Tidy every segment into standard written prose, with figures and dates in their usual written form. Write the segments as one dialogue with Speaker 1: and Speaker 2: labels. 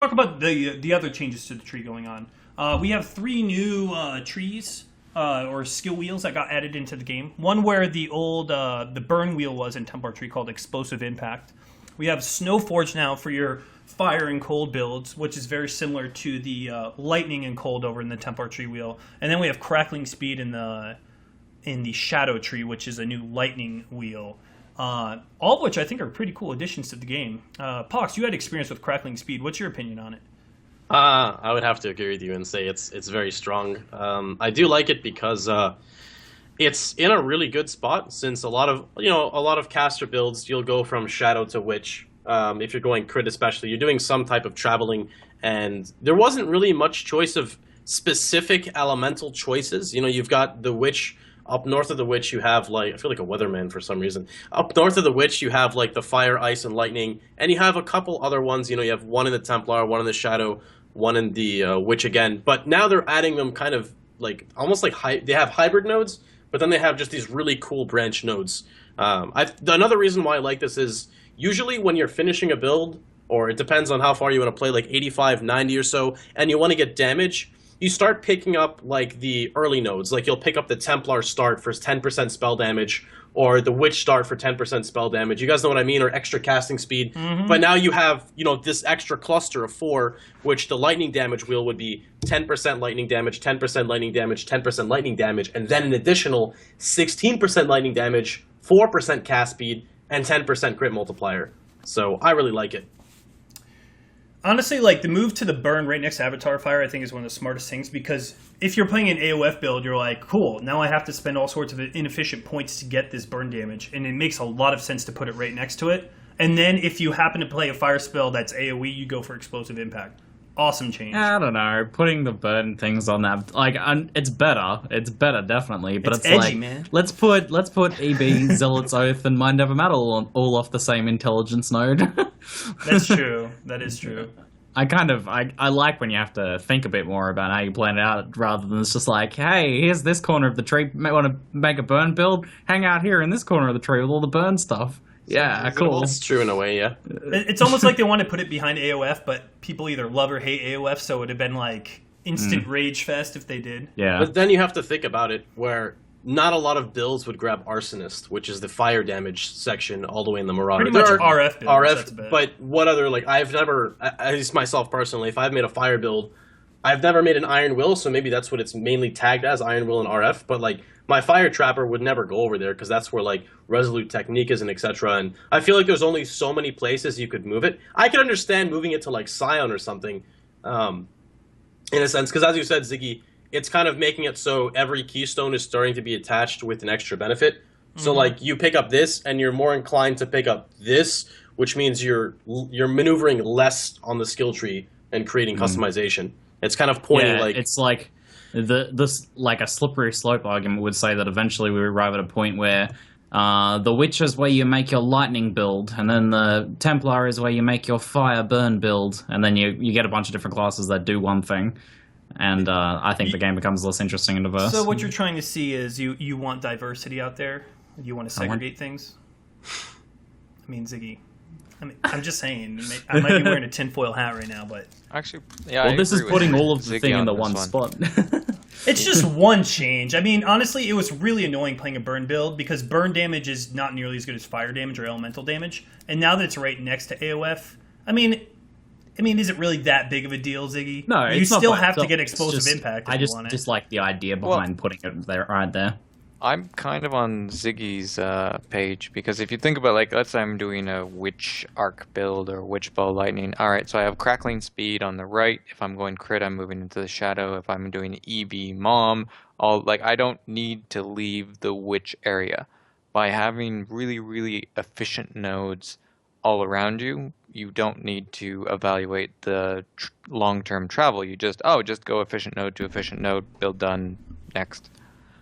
Speaker 1: talk about the other changes to the tree going on. We have three new trees or skill wheels that got added into the game. One where the old the burn wheel was in Templar Tree called Explosive Impact. We have Snowforge now for your fire and cold builds, which is very similar to the lightning and cold over in the Templar Tree wheel. And then we have Crackling Speed in the Shadow Tree, which is a new lightning wheel. All of which I think are pretty cool additions to the game. Pox, you had experience with Crackling Speed. What's your opinion on it?
Speaker 2: I would have to agree with you and say it's very strong. I do like it because it's in a really good spot, since a lot of caster builds you'll go from Shadow to Witch. If you're going crit, especially, you're doing some type of traveling, and there wasn't really much choice of specific elemental choices. You've got the Witch. Up north of the Witch, you have, I feel like a weatherman for some reason. Up north of the Witch, you have, the Fire, Ice, and Lightning. And you have a couple other ones. You have one in the Templar, one in the Shadow, one in the Witch again. But now they're adding them kind of, almost like, they have hybrid nodes, but then they have just these really cool branch nodes. Another reason why I like this is, usually when you're finishing a build, or it depends on how far you want to play, 85, 90 or so, and you want to get damage, you start picking up, the early nodes. You'll pick up the Templar start for 10% spell damage, or the Witch start for 10% spell damage. You guys know what I mean, or extra casting speed. Mm-hmm. But now you have, this extra cluster of 4, which the lightning damage wheel would be 10% lightning damage, 10% lightning damage, 10% lightning damage, and then an additional 16% lightning damage, 4% cast speed, and 10% crit multiplier. So I really like it.
Speaker 1: Honestly, the move to the burn right next to Avatar Fire, I think, is one of the smartest things, because if you're playing an AOF build, you're like, cool, now I have to spend all sorts of inefficient points to get this burn damage, and it makes a lot of sense to put it right next to it. And then if you happen to play a fire spell that's AoE, you go for Explosive Impact. Awesome change.
Speaker 3: I don't know. Putting the burn things on that, it's better. It's better, definitely. But it's
Speaker 1: edgy, man.
Speaker 3: Let's put EB, Zealot's Oath, and Mind Over Matter all off the same intelligence node.
Speaker 1: That's true. That is true.
Speaker 3: I like when you have to think a bit more about how you plan it out, rather than it's just like, hey, here's this corner of the tree. May want to make a burn build? Hang out here in this corner of the tree with all the burn stuff. Yeah, cool.
Speaker 2: It's true in a way, yeah.
Speaker 1: It's almost like they want to put it behind AOF, but people either love or hate AOF, so it would have been instant rage fest if they did.
Speaker 3: Yeah.
Speaker 2: But then you have to think about it, where not a lot of builds would grab Arsonist, which is the fire damage section all the way in the Marauder.
Speaker 1: Pretty much RF builds.
Speaker 2: RF, but what other, I've never, at least myself personally, if I've made a fire build, I've never made an Iron Will, so maybe that's what it's mainly tagged as, Iron Will and RF, but my Fire Trapper would never go over there, because that's where Resolute Technique is and etc. And I feel like there's only so many places you could move it. I could understand moving it to Scion or something, in a sense, because as you said, Ziggy, it's kind of making it so every keystone is starting to be attached with an extra benefit. Mm-hmm. So you pick up this, and you're more inclined to pick up this, which means you're maneuvering less on the skill tree and creating customization. It's kind of pointing
Speaker 3: it's like a slippery slope argument would say that eventually we arrive at a point where the Witch is where you make your lightning build, and then the Templar is where you make your fire burn build, and then you get a bunch of different classes that do one thing. And I think the game becomes less interesting and diverse.
Speaker 1: So what you're trying to see is you want diversity out there? You want to segregate things? I mean, Ziggy, I'm just saying. I might be wearing a tinfoil hat right now, but...
Speaker 4: Actually, yeah,
Speaker 3: well, this is putting all of the thing into one spot.
Speaker 1: It's just one change. I mean, honestly, it was really annoying playing a burn build, because burn damage is not nearly as good as fire damage or elemental damage. And now that it's right next to AOF, I mean, is it really that big of a deal, Ziggy?
Speaker 3: No,
Speaker 1: you still have to get Explosive Impact.
Speaker 3: I just dislike the idea behind putting it right there.
Speaker 4: I'm kind of on Ziggy's page, because if you think about, let's say I'm doing a Witch Arc build or Witch Bow Lightning. All right, so I have Crackling Speed on the right. If I'm going crit, I'm moving into the Shadow. If I'm doing EB Mom, I don't need to leave the Witch area. By having really, really efficient nodes all around you, you don't need to evaluate the long-term travel. You just go efficient node to efficient node, build done, next.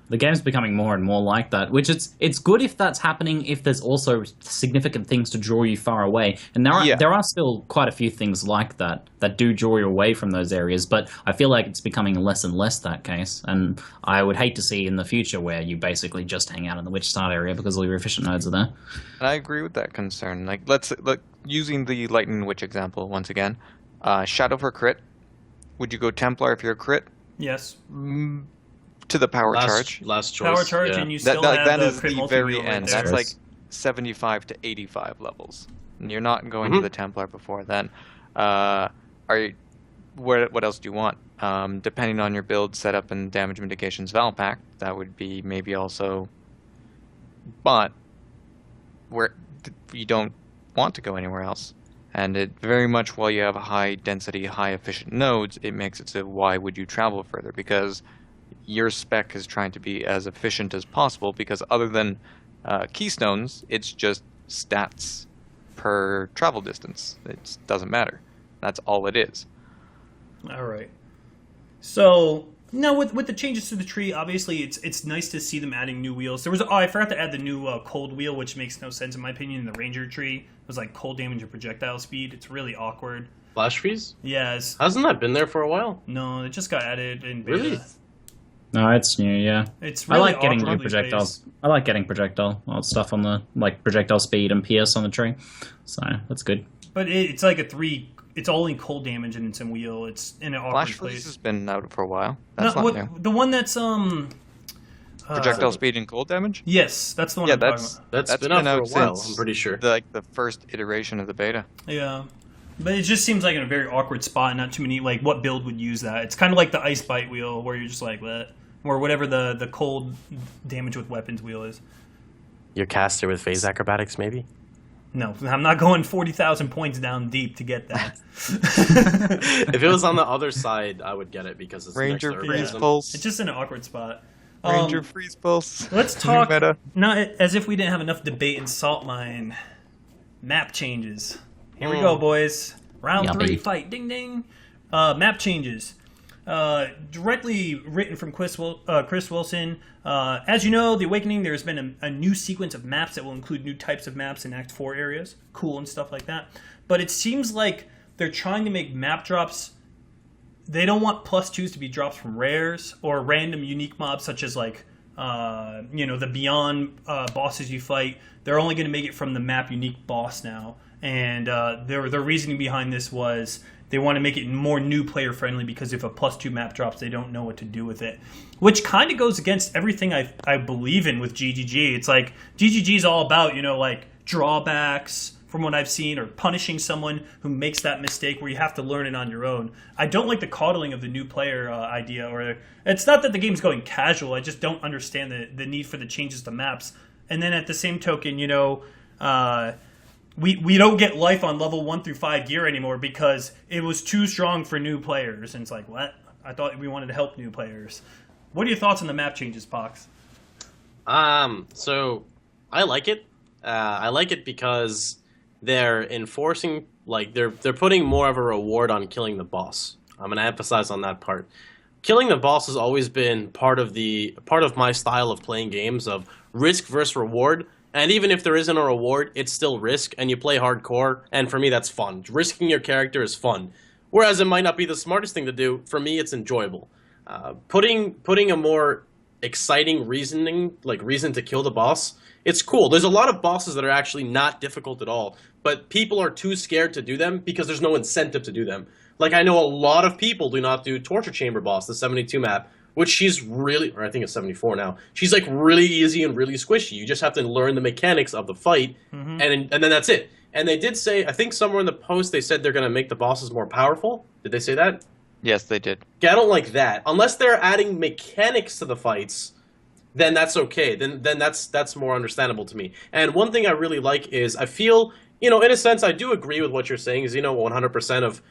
Speaker 3: The game's becoming more and more like that, which it's good if that's happening, if there's also significant things to draw you far away. And there are still quite a few things like that do draw you away from those areas, but I feel like it's becoming less and less that case. And I would hate to see in the future where you basically just hang out in the Witch Start area because all your efficient nodes are there.
Speaker 4: And I agree with that concern. Using the Lightning Witch example once again, Shadow for crit. Would you go Templar if you're a crit?
Speaker 1: Yes.
Speaker 4: To the power charge.
Speaker 2: Last choice.
Speaker 1: Power charge,
Speaker 2: yeah.
Speaker 1: and you still have
Speaker 4: that
Speaker 1: the
Speaker 4: is
Speaker 1: crit
Speaker 4: the
Speaker 1: multi-wheel
Speaker 4: very
Speaker 1: right
Speaker 4: end.
Speaker 1: there.
Speaker 4: That's like 75 to 85 levels. And you're not going to the Templar before then. What else do you want? Depending on your build setup and damage mitigations Val Pack, that would be maybe also. But where you don't want to go anywhere else. And it very much, while you have high density, high efficient nodes, it makes it so why would you travel further? Because your spec is trying to be as efficient as possible, because other than keystones, it's just stats per travel distance. It doesn't matter. That's all it is.
Speaker 1: All right. So no, with the changes to the tree, obviously it's nice to see them adding new wheels. There was I forgot to add the new cold wheel, which makes no sense in my opinion. In the Ranger tree, it was like cold damage and projectile speed. It's really awkward.
Speaker 2: Flash freeze?
Speaker 1: Yes.
Speaker 2: Hasn't that been there for a while?
Speaker 1: No, it just got added in beta.
Speaker 2: Really?
Speaker 3: No, it's new. Yeah,
Speaker 1: It's really
Speaker 3: I like getting new
Speaker 1: awkwardly
Speaker 3: projectiles.
Speaker 1: spaced.
Speaker 3: I like getting projectile stuff on the projectile speed and PS on the tree. So that's good.
Speaker 1: But it's like a 3. It's only cold damage and it's in wheel. It's in an awkward
Speaker 4: Flash freeze
Speaker 1: place.
Speaker 4: has been out for a while. That's not new.
Speaker 1: The one that's
Speaker 4: Projectile speed and cold damage?
Speaker 1: Yes, that's the one.
Speaker 4: Yeah,
Speaker 1: I'm talking about.
Speaker 2: That's been out for a while,
Speaker 4: since
Speaker 2: I'm pretty sure.
Speaker 4: the first iteration of the beta.
Speaker 1: Yeah. But it just seems like in a very awkward spot, and not too many, like, what build would use that? It's kind of like the Ice Bite wheel, where you're just like, what? Or whatever the cold damage with weapons wheel is.
Speaker 2: Your caster with phase acrobatics, maybe?
Speaker 1: No, I'm not going 40,000 points down deep to get that.
Speaker 2: If it was on the other side, I would get it because it's
Speaker 4: Ranger
Speaker 2: next to
Speaker 4: freeze
Speaker 2: heroism.
Speaker 4: pulse.
Speaker 1: It's just in an awkward spot.
Speaker 4: Ranger freeze pulse.
Speaker 1: Let's
Speaker 4: New
Speaker 1: talk,
Speaker 4: meta.
Speaker 1: not as if we didn't have enough debate in Salt Mine. Map changes. Here we go, boys. Round
Speaker 3: Yummy.
Speaker 1: 3, fight. Ding, ding. Map changes. Directly written from Chris Wilson. As you know, The Awakening, there's been a new sequence of maps that will include new types of maps in Act 4 areas. Cool and stuff like that. But it seems like they're trying to make map drops. They don't want +2s to be drops from rares or random unique mobs such as like, the Beyond bosses you fight. They're only going to make it from the map unique boss now. And their reasoning behind this was they want to make it more new player friendly because if a +2 map drops, they don't know what to do with it. Which kind of goes against everything I believe in with GGG. It's like GGG is all about, drawbacks from what I've seen, or punishing someone who makes that mistake where you have to learn it on your own. I don't like the coddling of the new player idea. Or it's not that the game's going casual. I just don't understand the need for the changes to maps. And then at the same token, we don't get life on level 1 through 5 gear anymore because it was too strong for new players. And it's like, what? I thought we wanted to help new players. What are your thoughts on the map changes, Pox?
Speaker 2: So I like it. I like it because they're enforcing, they're putting more of a reward on killing the boss. I'm going to emphasize on that part. Killing the boss has always been part of my style of playing games of risk versus reward. And even if there isn't a reward, it's still risk, and you play hardcore, and for me that's fun. Risking your character is fun. Whereas it might not be the smartest thing to do, for me it's enjoyable. Putting a more exciting reason to kill the boss, it's cool. There's a lot of bosses that are actually not difficult at all, but people are too scared to do them because there's no incentive to do them. Like, I know a lot of people do not do Torture Chamber boss, the 72 map, which she's really, or I think it's 74 now. She's like really easy and really squishy. You just have to learn the mechanics of the fight, and then that's it. And they did say, I think somewhere in the post they said they're going to make the bosses more powerful. Did they say that?
Speaker 4: Yes, they did.
Speaker 2: Yeah, I don't like that. Unless they're adding mechanics to the fights, then that's okay. Then that's more understandable to me. And one thing I really like is I feel, in a sense, I do agree with what you're saying. Is 100% of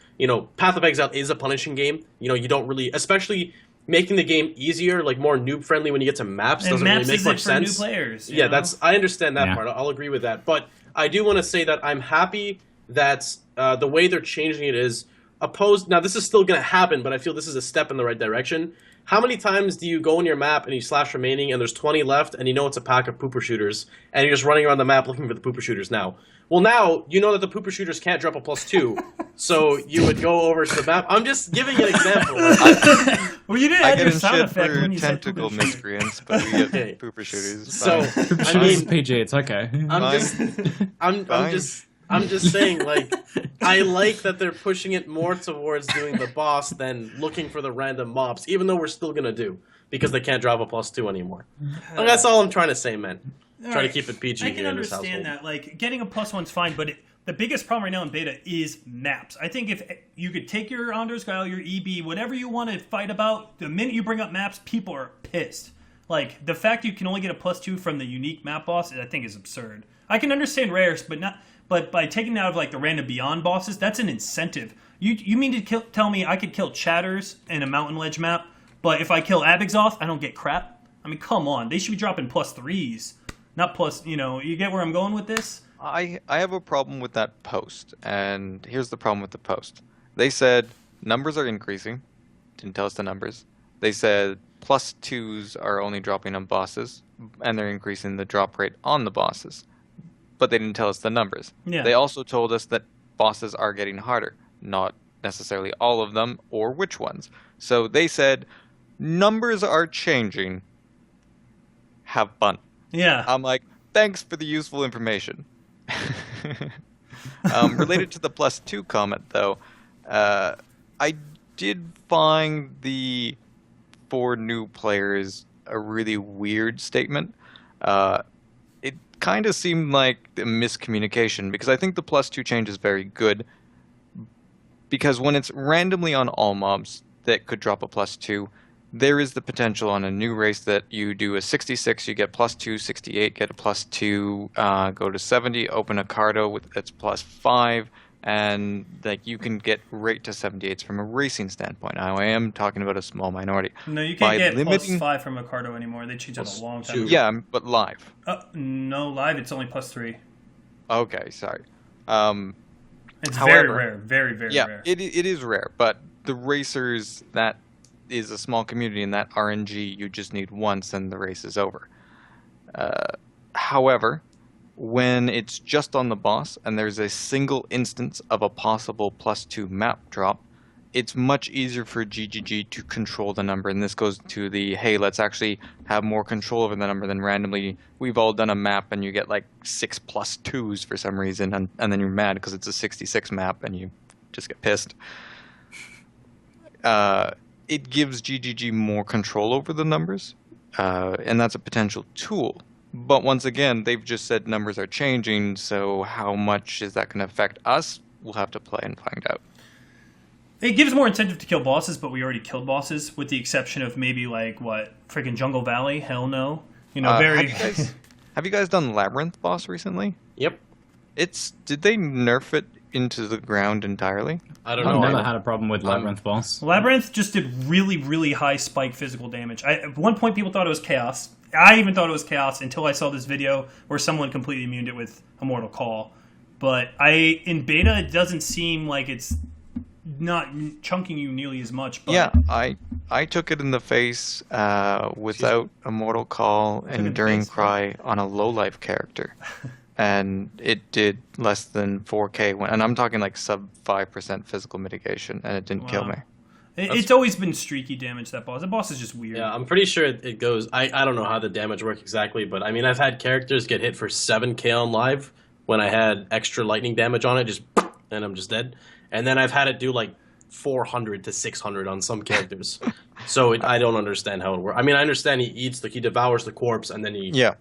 Speaker 2: Path of Exile is a punishing game. You don't really, especially making the game easier, like more noob friendly when you get to maps,
Speaker 1: And
Speaker 2: doesn't
Speaker 1: maps
Speaker 2: really make much
Speaker 1: for
Speaker 2: sense.
Speaker 1: new players.
Speaker 2: Yeah, I understand that
Speaker 3: Yeah.
Speaker 2: part. I'll agree with that. But I do want to say that I'm happy that the way they're changing it is opposed. Now, this is still going to happen, but I feel this is a step in the right direction. How many times do you go in your map and you slash remaining and there's 20 left and it's a pack of pooper shooters and you're just running around the map looking for the pooper shooters now? Well, now you know that the pooper shooters can't drop a +2, so you would go over to the map. I'm just giving an example.
Speaker 1: Well, you didn't
Speaker 4: I
Speaker 1: add
Speaker 4: get
Speaker 1: your
Speaker 4: in
Speaker 1: sound
Speaker 4: shit
Speaker 1: effect
Speaker 4: for
Speaker 1: when you said
Speaker 4: tentacle
Speaker 1: pooper.
Speaker 4: miscreants, but we get
Speaker 2: Okay.
Speaker 4: pooper shooters. It's
Speaker 2: So,
Speaker 4: fine.
Speaker 2: I
Speaker 3: This is
Speaker 2: mean,
Speaker 3: PG. It's okay.
Speaker 2: I'm
Speaker 4: Fine.
Speaker 2: just, I'm
Speaker 4: Fine.
Speaker 2: just, I'm just saying, like, I like that they're pushing it more towards doing the boss than looking for the random mobs, even though we're still gonna do, because they can't drop a +2 anymore. And that's all I'm trying to say, man. Try to keep it PG
Speaker 1: I
Speaker 2: here
Speaker 1: can
Speaker 2: in this household.
Speaker 1: understand that. Like, getting a +1's fine, but the biggest problem right now in beta is maps. I think if you could take your Anders Guile, your EB, whatever you want to fight about, the minute you bring up maps, people are pissed. Like, the fact you can only get a +2 from the unique map boss, I think is absurd. I can understand rares, but by taking out of like the random beyond bosses, that's an incentive. You mean to tell me I could kill Chatters in a mountain ledge map, but if I kill Abixoth, I don't get crap? I mean, come on. They should be dropping +3s, not plus. You get where I'm going with this?
Speaker 4: I have a problem with that post, and here's the problem with the post. They said numbers are increasing. Didn't tell us the numbers. They said +2s are only dropping on bosses, and they're increasing the drop rate on the bosses. But they didn't tell us the numbers.
Speaker 1: Yeah.
Speaker 4: They also told us that bosses are getting harder. Not necessarily all of them, or which ones. So they said, numbers are changing. Have fun.
Speaker 1: Yeah.
Speaker 4: I'm like, thanks for the useful information. Related to the +2 comment, though, I did find the for new players a really weird statement. It kind of seemed like a miscommunication, because I think the +2 change is very good, because when it's randomly on all mobs that could drop a +2, there is the potential on a new race that you do a 66, you get +2, 68, get a +2, go to 70, open a Cardo that's +5, and like you can get right to 78s from a racing standpoint. Now, I am talking about a small minority.
Speaker 1: No, you can't get +5 from a Cardo anymore. They changed that a long time ago.
Speaker 4: Yeah, but live.
Speaker 1: No, live it's only +3.
Speaker 4: Okay, sorry.
Speaker 1: It's
Speaker 4: however,
Speaker 1: very rare. Very, very rare.
Speaker 4: Yeah, it is rare, but the racers, that is a small community, and that RNG you just need once and the race is over. However, when it's just on the boss and there's a single instance of a possible +2 map drop, it's much easier for GGG to control the number. And this goes to the, hey, let's actually have more control over the number than randomly. We've all done a map and you get like 6 +2s for some reason, and then you're mad because it's a 66 map and you just get pissed. It gives GGG more control over the numbers, and that's a potential tool. But once again, they've just said numbers are changing, so how much is that going to affect us? We'll have to play and find out.
Speaker 1: It gives more incentive to kill bosses, but we already killed bosses, with the exception of maybe like freaking Jungle Valley. Hell no. Very.
Speaker 4: Have you guys done Labyrinth boss recently?
Speaker 2: Yep.
Speaker 4: Did they nerf it into the ground entirely?
Speaker 2: I don't know.
Speaker 3: I've never had a problem with Labyrinth boss.
Speaker 1: Labyrinth just did really, really high spike physical damage. At one point, people thought it was chaos. I even thought it was chaos until I saw this video where someone completely immuned it with Immortal Call. But in beta, it doesn't seem like it's not chunking you nearly as much. But
Speaker 4: yeah, I took it in the face without Immortal Call and Enduring Cry on a low life character. And it did less than 4k, and I'm talking like sub 5% physical mitigation, and it didn't kill me.
Speaker 1: It's always been streaky damage, that boss. The boss is just weird.
Speaker 2: Yeah, I'm pretty sure it goes... I don't know how the damage works exactly, but I mean, I've had characters get hit for 7k on live when I had extra lightning damage on it, and I'm just dead. And then I've had it do like 400 to 600 on some characters. So I don't understand how it works. I mean, I understand he devours the corpse, and then he...
Speaker 4: Yeah.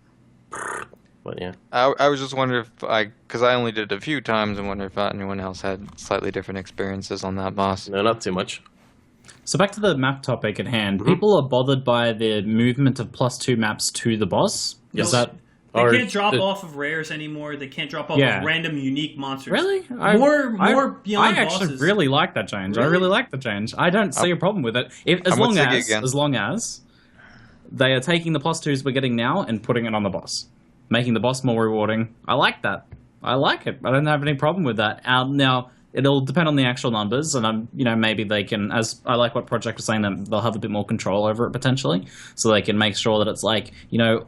Speaker 2: But yeah.
Speaker 4: I was just wondering because I only did it a few times, and wonder if anyone else had slightly different experiences on that boss.
Speaker 2: No, not too much.
Speaker 3: So back to the map topic at hand. People are bothered by the movement of +2 maps to the boss.
Speaker 1: Yes.
Speaker 3: Is that...
Speaker 1: They can't drop off of rares anymore. They can't drop off of random unique monsters.
Speaker 3: Really?
Speaker 1: More beyond
Speaker 3: I actually
Speaker 1: bosses.
Speaker 3: really like that change.
Speaker 1: Really?
Speaker 3: I really like the change. I don't see a problem with it. As long as they are taking the +2s we're getting now and putting it on the boss, making the boss more rewarding. I like that. I like it. I don't have any problem with that. Now, it'll depend on the actual numbers, and maybe they can, as I like what Project was saying, that they'll have a bit more control over it potentially, so they can make sure that it's like,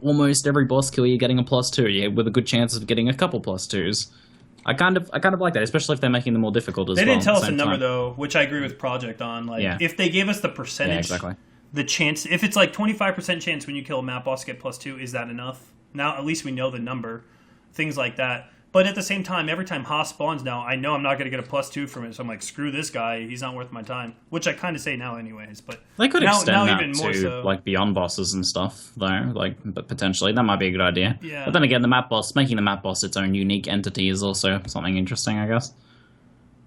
Speaker 3: almost every boss kill you're getting a +2, with a good chance of getting a couple +2s. I kind of like that, especially if they're making them more difficult as well.
Speaker 1: They didn't tell us a number though, which I agree with Project on. If they gave us the percentage,
Speaker 3: exactly.
Speaker 1: The chance, if it's like 25% chance when you kill a map boss to get +2, is that enough? Now at least we know the number, things like that. But at the same time, every time Haas spawns now, I know I'm not going to get a +2 from it. So I'm like, screw this guy. He's not worth my time. Which I kind of say now anyways. But
Speaker 3: they could
Speaker 1: now
Speaker 3: extend that
Speaker 1: even more
Speaker 3: to
Speaker 1: so.
Speaker 3: like beyond bosses and stuff, though. Like, but potentially that might be a good idea.
Speaker 1: Yeah.
Speaker 3: But then again, the map boss, making the map boss its own unique entity is also something interesting, I guess.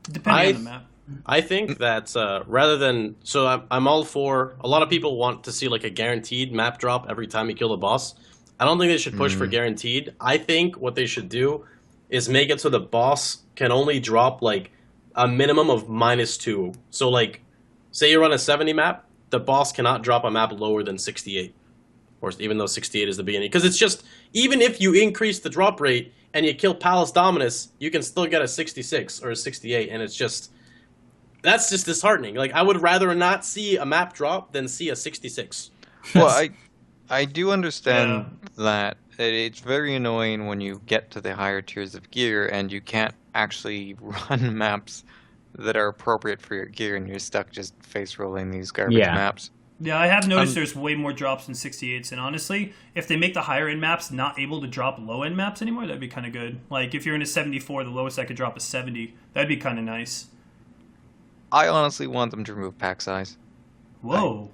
Speaker 1: Depending on the map.
Speaker 2: I think that rather than... So I'm all for... A lot of people want to see like a guaranteed map drop every time you kill a boss. I don't think they should push for guaranteed. I think what they should do is make it so the boss can only drop like a minimum of -2. So like, say you run a 70 map, the boss cannot drop a map lower than 68. Or even though 68 is the beginning. Because it's just, even if you increase the drop rate and you kill Palace Dominus, you can still get a 66 or a 68. And it's just, that's just disheartening. Like, I would rather not see a map drop than see a 66.
Speaker 4: Well, I do understand that it's very annoying when you get to the higher tiers of gear and you can't actually run maps that are appropriate for your gear and you're stuck just face rolling these garbage maps.
Speaker 1: Yeah, I have noticed there's way more drops in 68s, and honestly, if they make the higher end maps not able to drop low end maps anymore, that'd be kind of good. Like, if you're in a 74, the lowest I could drop is 70. That'd be kind of nice.
Speaker 4: I honestly want them to remove pack size.
Speaker 1: Whoa.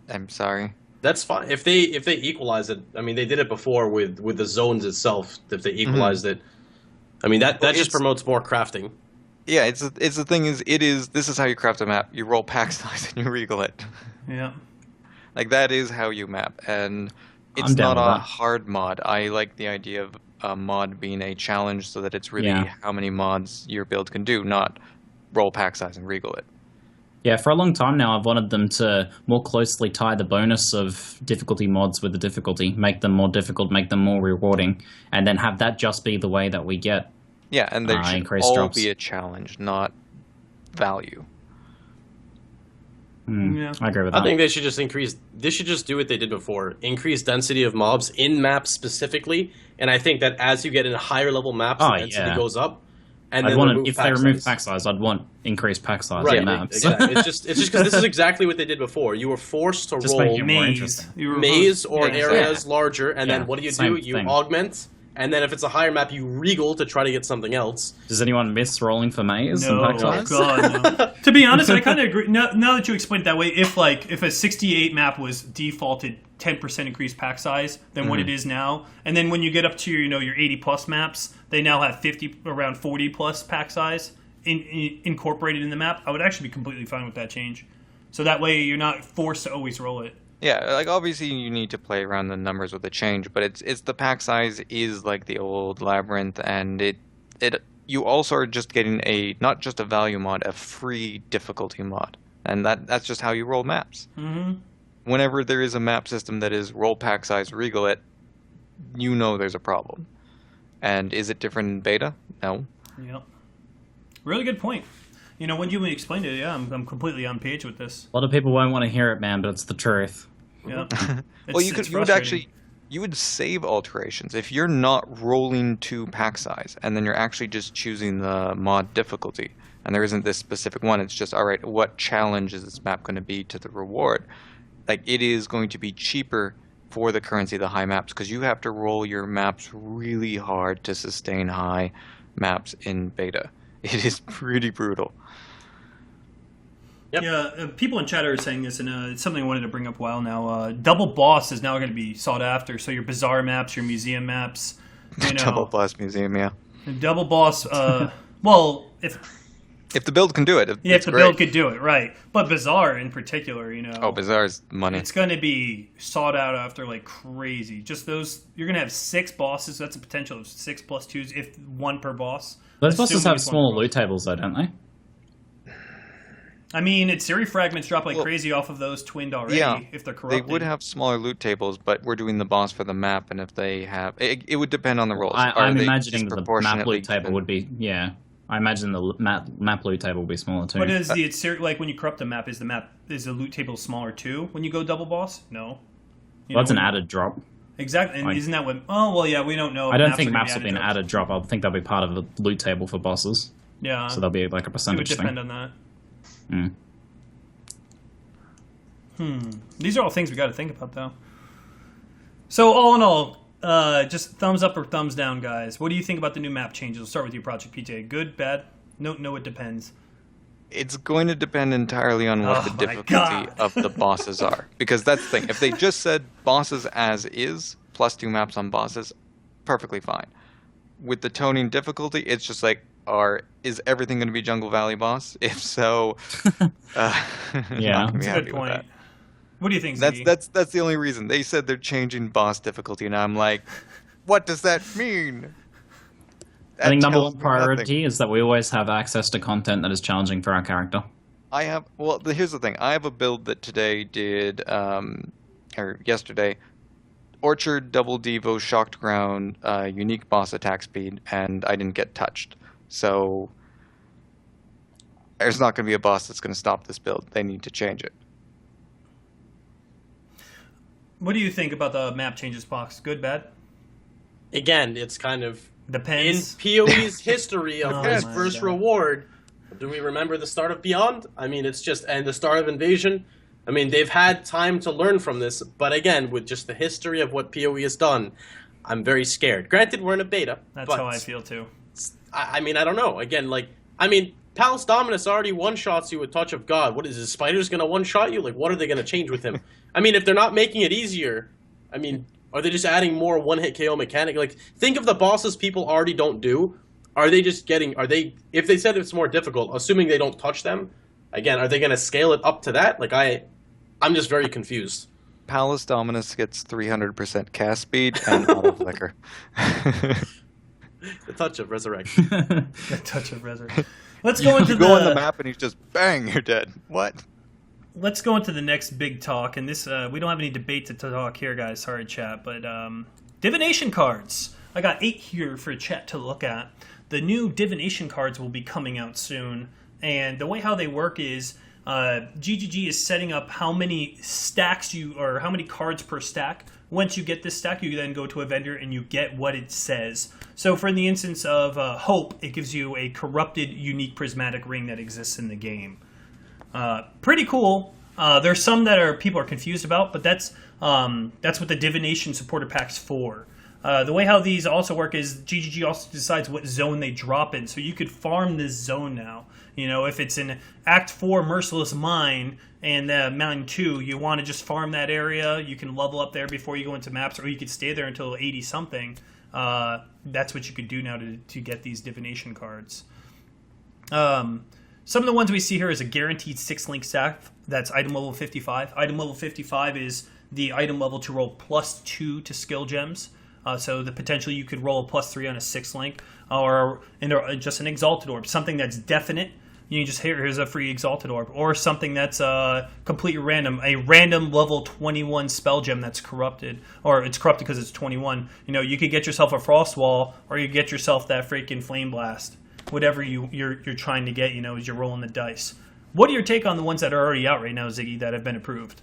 Speaker 4: I'm sorry.
Speaker 2: That's fine if they equalize it. I mean, they did it before with the zones itself. If they equalized it, I mean that just promotes more crafting.
Speaker 4: Yeah, it's the thing is this is how you craft a map. You roll pack size and you regal it.
Speaker 1: Yeah.
Speaker 4: Like that is how you map, and it's not a hard mod. I like the idea of a mod being a challenge, so that it's really how many mods your build can do, not roll pack size and regal it.
Speaker 3: Yeah, for a long time now, I've wanted them to more closely tie the bonus of difficulty mods with the difficulty, make them more difficult, make them more rewarding, and then have that just be the way that we get.
Speaker 4: Yeah, and there should all be a challenge, not value.
Speaker 3: Yeah. I agree with that.
Speaker 2: I think they should just they should just do what they did before. Increase density of mobs in maps specifically, and I think that as you get in higher level maps, the density goes up. And then
Speaker 3: if they remove pack size, I'd want increased pack size in maps.
Speaker 2: Exactly. It's just because this is exactly what they did before. You were forced to roll maze or areas larger, and then what do? You augment, and then if it's a higher map, you regal to try to get something else.
Speaker 3: Does anyone miss rolling for maze?
Speaker 1: No,
Speaker 3: and pack size?
Speaker 1: God, no. To be honest, I kind of agree. Now that you explained it that way, if a 68 map was defaulted 10% increased pack size than what it is now, and then when you get up to your 80 plus maps, they now have around 40 plus pack size incorporated in the map, I would actually be completely fine with that change. So that way you're not forced to always roll it.
Speaker 4: Yeah, like obviously you need to play around the numbers with the change, but it's the pack size is like the old Labyrinth, and you also are just getting not just a value mod, a free difficulty mod, and that's just how you roll maps.
Speaker 1: Mm-hmm.
Speaker 4: Whenever there is a map system that is roll pack size, regal it, there's a problem. And is it different in beta? No.
Speaker 1: Yeah. Really good point. When you explained it, I'm completely on page with this.
Speaker 3: A lot of people won't want to hear it, man, but it's the truth.
Speaker 1: Yeah.
Speaker 4: Well, you would save alterations if you're not rolling to pack size, and then you're actually just choosing the mod difficulty, and there isn't this specific one. It's just, all right, what challenge is this map going to be to the reward? Like, it is going to be cheaper for the currency of the high maps, because you have to roll your maps really hard to sustain high maps in beta. It is pretty brutal.
Speaker 2: Yep.
Speaker 1: Yeah, people in chat are saying this, and it's something I wanted to bring up a while now. Double boss is now going to be sought after, so your bazaar maps, your museum maps.
Speaker 4: Double boss museum, yeah.
Speaker 1: Double boss, well,
Speaker 4: if the build can do it,
Speaker 1: if the build could do it, right. But Bazaar in particular,
Speaker 4: Oh, Bazaar's money.
Speaker 1: It's going to be sought out after like crazy. Just those, you're going to have 6 bosses. That's a potential of 6 plus 2s, if 1 per boss.
Speaker 3: Those bosses have smaller loot tables, though, don't they?
Speaker 1: I mean, Siri fragments drop like crazy off of those twinned already, if they're corrupted.
Speaker 4: They would have smaller loot tables, but we're doing the boss for the map, and if they have... It would depend on the rolls.
Speaker 3: I'm imagining that the map loot table would be... Yeah. I imagine the map loot table will be smaller too.
Speaker 1: But like when you corrupt the map, is the loot table smaller too when you go double boss? No.
Speaker 3: That's an added drop.
Speaker 1: Exactly, and isn't that what? Oh well, yeah, we don't know.
Speaker 3: I don't think maps will be an added drop. I think they'll be part of the loot table for bosses.
Speaker 1: Yeah.
Speaker 3: So they'll be like a percentage thing.
Speaker 1: It would depend on that. These are all things we got to think about, though. So all in all, just thumbs up or thumbs down, guys. What do you think about the new map changes? We'll start with you, Project PTA. Good, bad? No, it depends.
Speaker 4: It's going to depend entirely on what the difficulty of the bosses are. Because that's the thing. If they just said bosses as is, plus 2 maps on bosses, perfectly fine. With the toning difficulty, it's just like, is everything going to be Jungle Valley boss? If so,
Speaker 3: yeah,
Speaker 1: that's a good point. What do you think, Ziggy?
Speaker 4: That's the only reason. They said they're changing boss difficulty, and I'm like, what does that mean?
Speaker 3: I think number one priority is that we always have access to content that is challenging for our character.
Speaker 4: Here's the thing. I have a build that today did, or yesterday, Orchard, Double Devo, Shocked Ground, unique boss attack speed, and I didn't get touched. So there's not going to be a boss that's going to stop this build. They need to change it.
Speaker 1: What do you think about the map changes, Pox? Good, bad?
Speaker 2: Again, it's kind of...
Speaker 1: Depends.
Speaker 2: In PoE's history of his first
Speaker 1: God.
Speaker 2: reward, do we remember the start of Beyond? I mean, it's just... And the start of Invasion? I mean, they've had time to learn from this, but again, with just the history of what PoE has done, I'm very scared. Granted, we're in a beta.
Speaker 1: That's how I feel, too.
Speaker 2: I mean, I don't know. Again, Palace Dominus already one-shots you with Touch of God. What is his Spider's going to one-shot you? Like, what are they going to change with him? I mean, if they're not making it easier, I mean... Are they just adding more one-hit KO mechanic? Like, think of the bosses people already don't do. If they said it's more difficult, assuming they don't touch them, again, are they going to scale it up to that? Like, I'm just very confused.
Speaker 4: Palace Dominus gets 300% cast speed and auto flicker.
Speaker 2: The touch of resurrection.
Speaker 1: The touch of resurrection. Let's go into
Speaker 4: go on the map and he's just, bang, you're dead. What?
Speaker 1: Let's go into the next big talk, and this we don't have any debate to talk here, guys. Sorry, chat, but divination cards. I got 8 here for chat to look at. The new divination cards will be coming out soon, and the way how they work is GGG is setting up how many stacks or how many cards per stack. Once you get this stack, you then go to a vendor and you get what it says. So, for the instance of Hope, it gives you a corrupted, unique prismatic ring that exists in the game. Pretty cool. There's some that people are confused about, but that's what the Divination supporter pack's for. The way how these also work is GGG also decides what zone they drop in, so you could farm this zone now. You know, if it's in Act 4 Merciless Mine and Mountain 2, you want to just farm that area. You can level up there before you go into maps, or you could stay there until 80-something. That's what you could do now to get these Divination cards. Some of the ones we see here is a guaranteed 6-link stack. That's item level 55. Item level 55 is the item level to roll +2 to skill gems. So the potential you could roll a +3 on a 6-link, or just an Exalted Orb, something that's definite. You can just here's a free Exalted Orb, or something that's completely random, a random level 21 spell gem that's corrupted, or it's corrupted because it's 21. You know, you could get yourself a Frost Wall, or you get yourself that freaking Flame Blast. Whatever you're trying to get, you know, as you're rolling the dice. What are your take on the ones that are already out right now, Ziggy, that have been approved?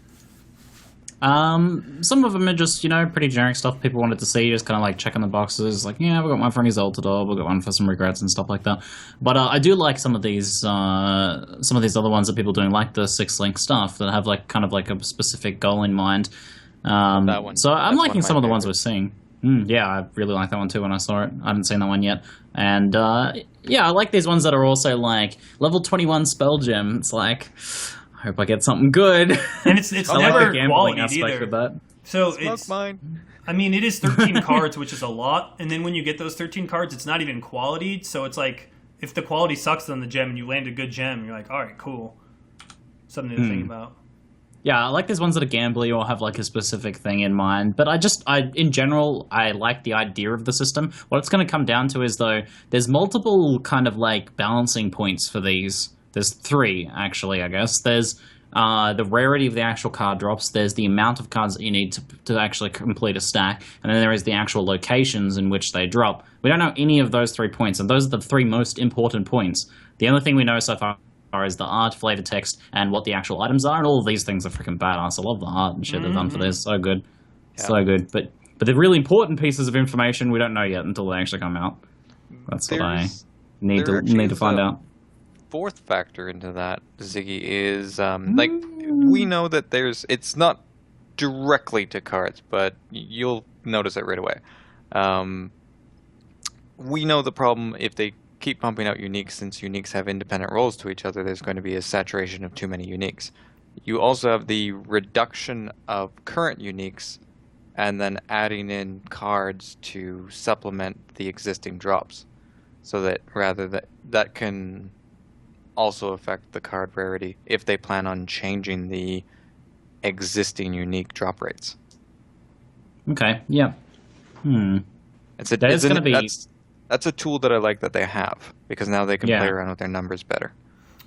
Speaker 3: Some of them are just, pretty generic stuff people wanted to see, just kind of like checking the boxes, like, yeah, we got one for an Exalted Orb, we got one for some regrets and stuff like that. But I do like some of these other ones that people are doing, like the 6-link stuff that have like kind of like a specific goal in mind.
Speaker 4: That one.
Speaker 3: So I'm liking some of the ones we're seeing. Yeah, I really like that one too when I saw it. I haven't seen that one yet. And yeah, I like these ones that are also like level 21 spell gem. It's like, I hope I get something good.
Speaker 1: And it's never quality either.
Speaker 3: Of that.
Speaker 1: So
Speaker 4: Smoke
Speaker 1: it's
Speaker 4: mine.
Speaker 1: I mean, it is 13 cards, which is a lot. And then when you get those 13 cards, it's not even quality. So it's like, if the quality sucks on the gem and you land a good gem, you're like, all right, cool. Something to think about.
Speaker 3: Yeah, I like these ones that are gambly or have like a specific thing in mind. But in general, I like the idea of the system. What it's going to come down to is, though, there's multiple kind of like balancing points for these. There's 3, actually, I guess. There's the rarity of the actual card drops. There's the amount of cards that you need to actually complete a stack. And then there is the actual locations in which they drop. We don't know any of those 3 points, and those are the 3 most important points. The only thing we know so far is the art, flavor text, and what the actual items are, and all of these things are freaking badass. I love the art and shit they've done for this. So good. Yeah. So good. But the really important pieces of information we don't know yet until they actually come out. That's what I need to find out.
Speaker 4: Fourth factor into that, Ziggy, is we know that it's not directly to cards, but you'll notice it right away. We know the problem if they keep pumping out uniques, since uniques have independent roles to each other, there's going to be a saturation of too many uniques. You also have the reduction of current uniques and then adding in cards to supplement the existing drops. So that that can also affect the card rarity if they plan on changing the existing unique drop rates.
Speaker 3: Okay, yeah.
Speaker 4: That's a tool that I like that they have, because now they can play around with their numbers better.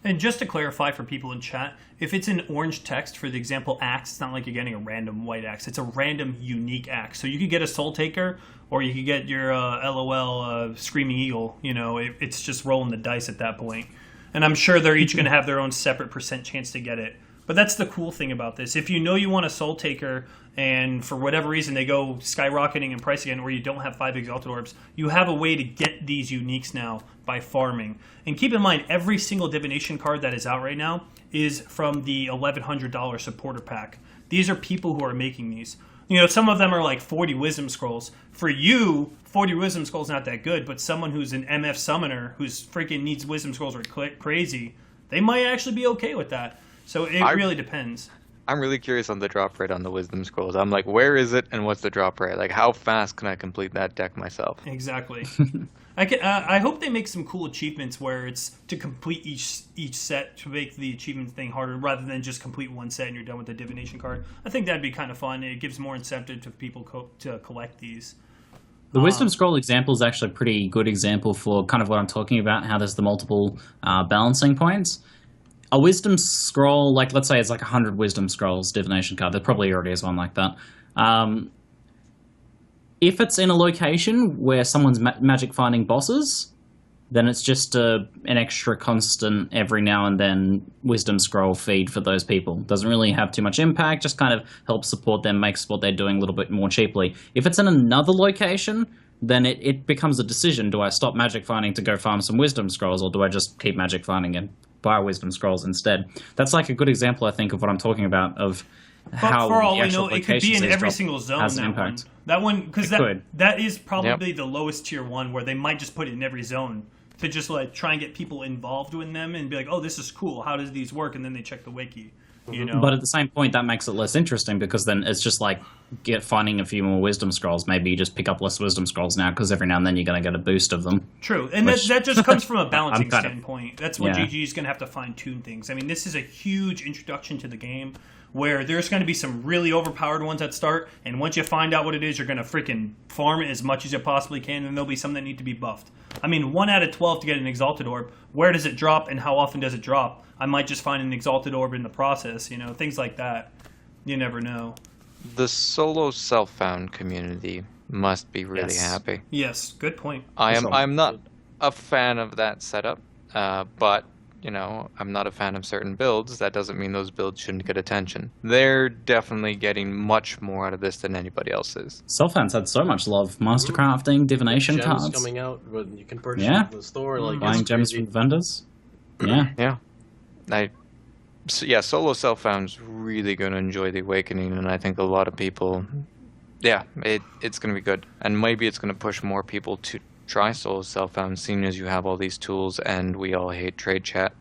Speaker 1: And just to clarify for people in chat, if it's an orange text, for the example axe, it's not like you're getting a random white axe. It's a random unique axe. So you could get a Soul Taker, or you could get your LOL Screaming Eagle. You know, it's just rolling the dice at that point. And I'm sure they're each going to have their own separate percent chance to get it. But that's the cool thing about this. If you know you want a Soul Taker, and for whatever reason they go skyrocketing in price again, or you don't have 5 Exalted Orbs, you have a way to get these uniques now by farming. And keep in mind, every single Divination card that is out right now is from the $1,100 supporter pack. These are people who are making these. You know, some of them are like 40 Wisdom Scrolls. For you, 40 Wisdom Scrolls not that good, but someone who's an MF Summoner who's freaking needs Wisdom Scrolls like crazy, they might actually be okay with that. So it really depends.
Speaker 4: I'm really curious on the drop rate on the Wisdom Scrolls. I'm like, where is it and what's the drop rate? Like, how fast can I complete that deck myself?
Speaker 1: Exactly. I hope they make some cool achievements where it's to complete each set to make the achievement thing harder, rather than just complete one set and you're done with the Divination card. I think that'd be kind of fun. It gives more incentive to people to collect these.
Speaker 3: The Wisdom Scroll example is actually a pretty good example for kind of what I'm talking about, how there's the multiple balancing points. A Wisdom Scroll, like let's say it's like 100 Wisdom Scrolls Divination card. There probably already is one like that. If it's in a location where someone's magic finding bosses, then it's just an extra constant every now and then Wisdom Scroll feed for those people. Doesn't really have too much impact, just kind of helps support them, makes what they're doing a little bit more cheaply. If it's in another location, then it becomes a decision. Do I stop magic finding to go farm some Wisdom Scrolls, or do I just keep magic finding and buy Wisdom Scrolls instead? That's like a good example, I think, of what I'm talking about, of how
Speaker 1: for all
Speaker 3: the
Speaker 1: we
Speaker 3: actual
Speaker 1: know, it could be in every single zone.
Speaker 3: Has an impact.
Speaker 1: That one, because that is probably the lowest tier one, where they might just put it in every zone to just like try and get people involved in them and be like, oh, this is cool. How does these work? And then they check the wiki. You know?
Speaker 3: But at the same point, that makes it less interesting, because then it's just like finding a few more Wisdom Scrolls. Maybe you just pick up less Wisdom Scrolls now, because every now and then you're going to get a boost of them.
Speaker 1: True, and that just comes from a balancing standpoint. That's where GG is going to have to fine-tune things. I mean, this is a huge introduction to the game, where there's going to be some really overpowered ones at start, and once you find out what it is, you're going to freaking farm it as much as you possibly can, and there'll be some that need to be buffed. I mean, 1 out of 12 to get an Exalted Orb. Where does it drop, and how often does it drop? I might just find an Exalted Orb in the process, you know, things like that. You never know.
Speaker 4: The solo self-found community must be really happy.
Speaker 1: Yes, good point.
Speaker 4: I'm not a fan of that setup, but you know, I'm not a fan of certain builds. That doesn't mean those builds shouldn't get attention. They're definitely getting much more out of this than anybody else is.
Speaker 3: Self-found's had so much love. Master crafting, divination
Speaker 2: gems
Speaker 3: cards
Speaker 2: coming out, when you can purchase in the store. Like,
Speaker 3: buying gems from vendors.
Speaker 4: Yeah. Solo self-found's really going to enjoy the Awakening, and I think a lot of people, it's going to be good. And maybe it's going to push more people to try solo self-found, seeing as you have all these tools and we all hate trade chat.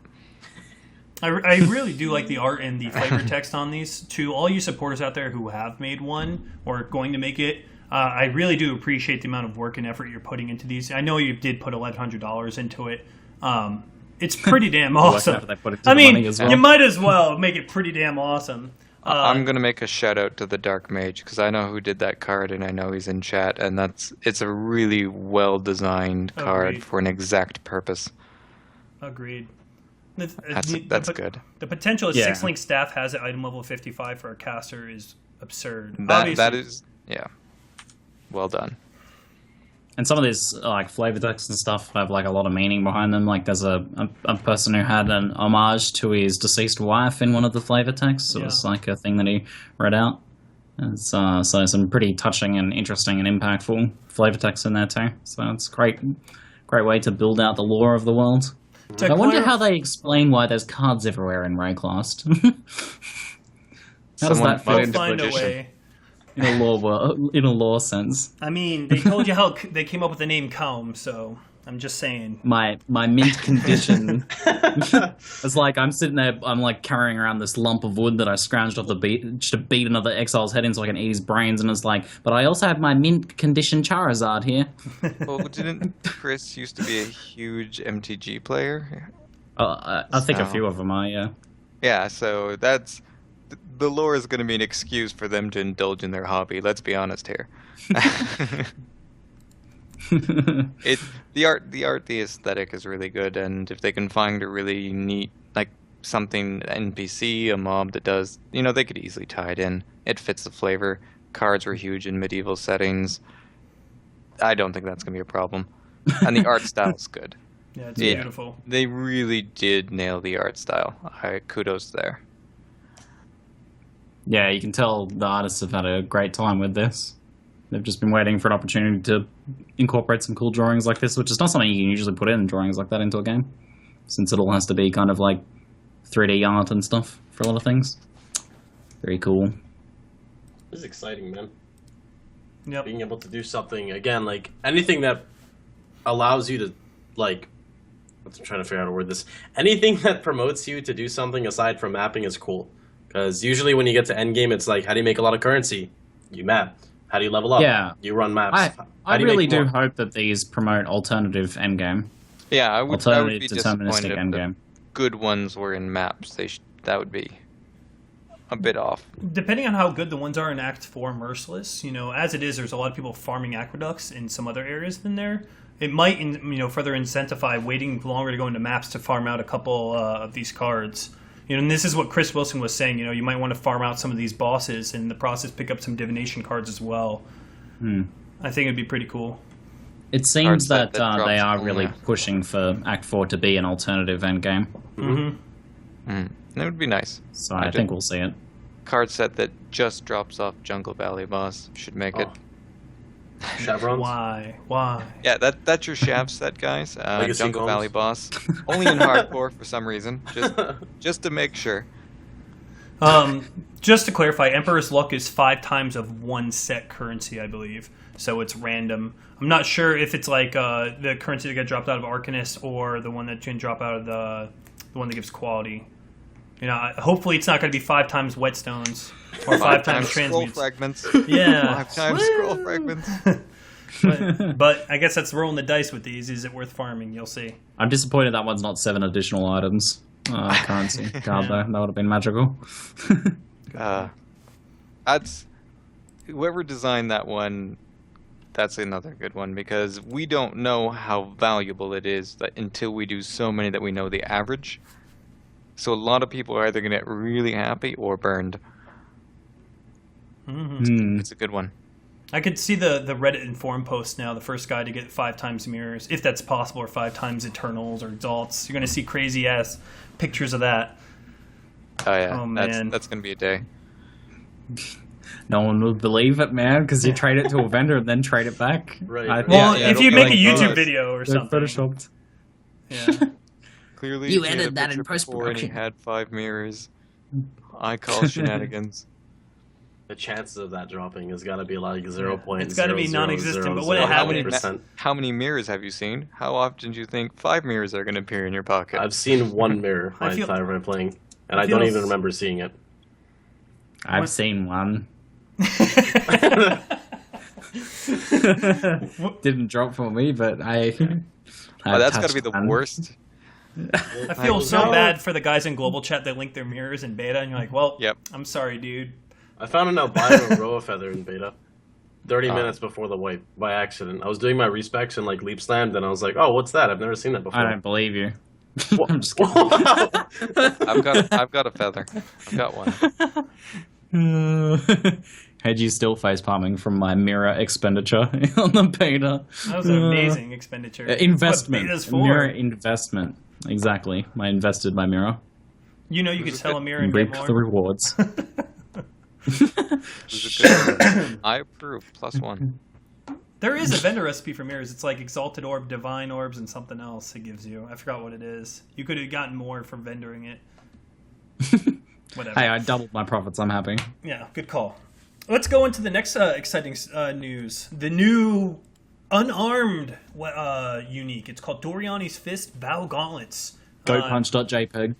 Speaker 1: I really do like the art and the flavor text on these. To all you supporters out there who have made one or are going to make it, I really do appreciate the amount of work and effort you're putting into these. I know you did put $1,100 into it. It's pretty damn awesome. I mean, you might as well make it pretty damn awesome.
Speaker 4: I'm going to make a shout out to the Dark Mage, because I know who did that card and I know he's in chat, and it's a really well designed card for an exact purpose.
Speaker 1: Agreed.
Speaker 4: That's good.
Speaker 1: The potential a 6-link staff has at item level 55 for a caster is absurd.
Speaker 4: That is well done.
Speaker 3: And some of these like flavor texts and stuff have like a lot of meaning behind them. Like there's a person who had an homage to his deceased wife in one of the flavor texts. It was like a thing that he read out. And so some pretty touching and interesting and impactful flavor texts in there too. So it's great way to build out the lore of the world. I wonder how they explain why there's cards everywhere in Rayclast. How does that fit?
Speaker 1: Find a way.
Speaker 3: in a lore sense.
Speaker 1: I mean, they told you how they came up with the name Calm, so I'm just saying.
Speaker 3: My mint condition. It's like I'm sitting there, I'm like carrying around this lump of wood that I scrounged off the beach to beat another exile's head in so I can eat his brains, and it's like, but I also have my mint condition Charizard here.
Speaker 4: Well, didn't Chris used to be a huge MTG player?
Speaker 3: I think a few of them are, yeah.
Speaker 4: Yeah, so that's the lore is going to be an excuse for them to indulge in their hobby. Let's be honest here. The aesthetic is really good, and if they can find a really neat, like something NPC, a mob that does, they could easily tie it in. It fits the flavor. Cards were huge in medieval settings. I don't think that's going to be a problem. And the art style is good.
Speaker 1: Yeah, it's beautiful.
Speaker 4: They really did nail the art style. Kudos there.
Speaker 3: Yeah, you can tell the artists have had a great time with this. They've just been waiting for an opportunity to incorporate some cool drawings like this, which is not something you can usually put in drawings like that into a game, since it all has to be kind of like 3D art and stuff for a lot of things. Very cool.
Speaker 2: This is exciting, man.
Speaker 1: Yep.
Speaker 2: Being able to do something, again, like anything that allows you to, like, I'm trying to figure out how to word this. Anything that promotes you to do something aside from mapping is cool. Because usually when you get to endgame, it's like, how do you make a lot of currency? You map. How do you level up?
Speaker 3: Yeah.
Speaker 2: You run maps.
Speaker 3: I really do hope that these promote alternative endgame.
Speaker 4: Yeah, I would be
Speaker 3: deterministic
Speaker 4: disappointed if
Speaker 3: endgame.
Speaker 4: Good ones were in maps. That would be a bit off.
Speaker 1: Depending on how good the ones are in Act 4 Merciless, as it is, there's a lot of people farming aqueducts in some other areas than there. It might, further incentivize waiting longer to go into maps to farm out a couple of these cards. And this is what Chris Wilson was saying. You might want to farm out some of these bosses and in the process pick up some divination cards as well. I think it'd be pretty cool.
Speaker 3: It seems that they are really pushing for Act 4 to be an alternative endgame.
Speaker 4: That would be nice.
Speaker 3: So I think we'll see it.
Speaker 4: Card set that just drops off Jungle Valley boss should make it.
Speaker 2: Chevrons?
Speaker 1: Why?
Speaker 4: Yeah, that's your Shav set, guys. Jungle
Speaker 2: Combs.
Speaker 4: Valley boss. Only in hardcore for some reason. Just to make sure.
Speaker 1: Just to clarify, Emperor's Luck is 5 times of one set currency, I believe. So it's random. I'm not sure if it's like the currency that got dropped out of Arcanist or the one that can drop out of the one that gives quality. Hopefully it's not going to be 5 times whetstones or 5 times
Speaker 4: scroll
Speaker 1: transmutes.
Speaker 4: fragments.
Speaker 1: Yeah.
Speaker 4: 5 times scroll fragments.
Speaker 1: but I guess that's rolling the dice with these. Is it worth farming? You'll see.
Speaker 3: I'm disappointed that one's not 7 additional items. Currency. God, though. That would have been magical.
Speaker 4: That's whoever designed that one. That's another good one because we don't know how valuable it is until we do so many that we know the average. So a lot of people are either going to get really happy or burned. It's a good one.
Speaker 1: I could see the Reddit and forum post now. The first guy to get 5 times mirrors, if that's possible, or 5 times Eternals or Exalts. You're going to see crazy ass pictures of that.
Speaker 4: Oh yeah,
Speaker 1: oh, man.
Speaker 4: That's going to be a day.
Speaker 3: No one would believe it, man, because you trade it to a vendor and then trade it back.
Speaker 2: Right.
Speaker 1: Well, if you make a
Speaker 3: like,
Speaker 1: YouTube video or something.
Speaker 3: Photoshopped.
Speaker 1: Yeah.
Speaker 4: Clearly,
Speaker 3: You
Speaker 4: he had
Speaker 3: edited
Speaker 4: a
Speaker 3: that
Speaker 4: picture
Speaker 3: in
Speaker 4: before and he
Speaker 3: post-production.
Speaker 4: had 5 mirrors. I call shenanigans.
Speaker 2: The chances of that dropping has got to be like 0.0000000%.
Speaker 1: It's gotta be non-existent, but when it happens-
Speaker 4: How many mirrors have you seen? How often do you think 5 mirrors are going to appear in your pocket?
Speaker 2: I've seen 1 mirror my entire time playing, and I don't even remember seeing it.
Speaker 3: I've seen one. Didn't drop for me, but
Speaker 4: that's got to be the worst.
Speaker 1: I feel so bad for the guys in global chat that link their mirrors in beta, and you're like, well,
Speaker 4: Yep.
Speaker 1: I'm sorry, dude.
Speaker 2: I found an albino Roa feather in beta 30 minutes before the wipe by accident. I was doing my respecs and like leap slammed, and I I was like, oh, what's that? I've never seen that before.
Speaker 3: I don't believe you. I'm just
Speaker 2: kidding.
Speaker 4: I've got a feather. I've got one.
Speaker 3: Had you still face palming from my mirror expenditure on the beta?
Speaker 1: That was an amazing expenditure.
Speaker 3: Investment.
Speaker 1: What beta's for?
Speaker 3: Mirror investment. Exactly. I invested my mirror.
Speaker 1: You could sell a mirror and
Speaker 3: reap
Speaker 1: get more.
Speaker 3: the rewards.
Speaker 4: I approve. +1.
Speaker 1: There is a vendor recipe for mirrors. It's like Exalted Orb, Divine Orbs, and something else it gives you. I forgot what it is. You could have gotten more from vendoring it. Whatever.
Speaker 3: Hey, I doubled my profits. I'm happy.
Speaker 1: Yeah, good call. Let's go into the next exciting news. The new unarmed unique. It's called Doriani's Fist Bow Gauntlets.
Speaker 3: GoPunch.jpg.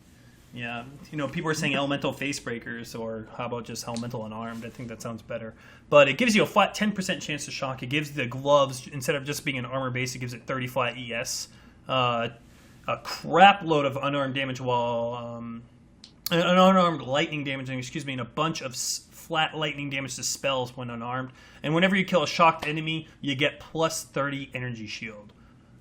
Speaker 1: Yeah, people are saying elemental face breakers, or how about just elemental unarmed? I think that sounds better. But it gives you a flat 10% chance to shock. It gives the gloves, instead of just being an armor base, it gives it 30 flat ES. A crap load of unarmed damage while... an unarmed lightning damage, and a bunch of flat lightning damage to spells when unarmed. And whenever you kill a shocked enemy, you get plus 30 energy shield.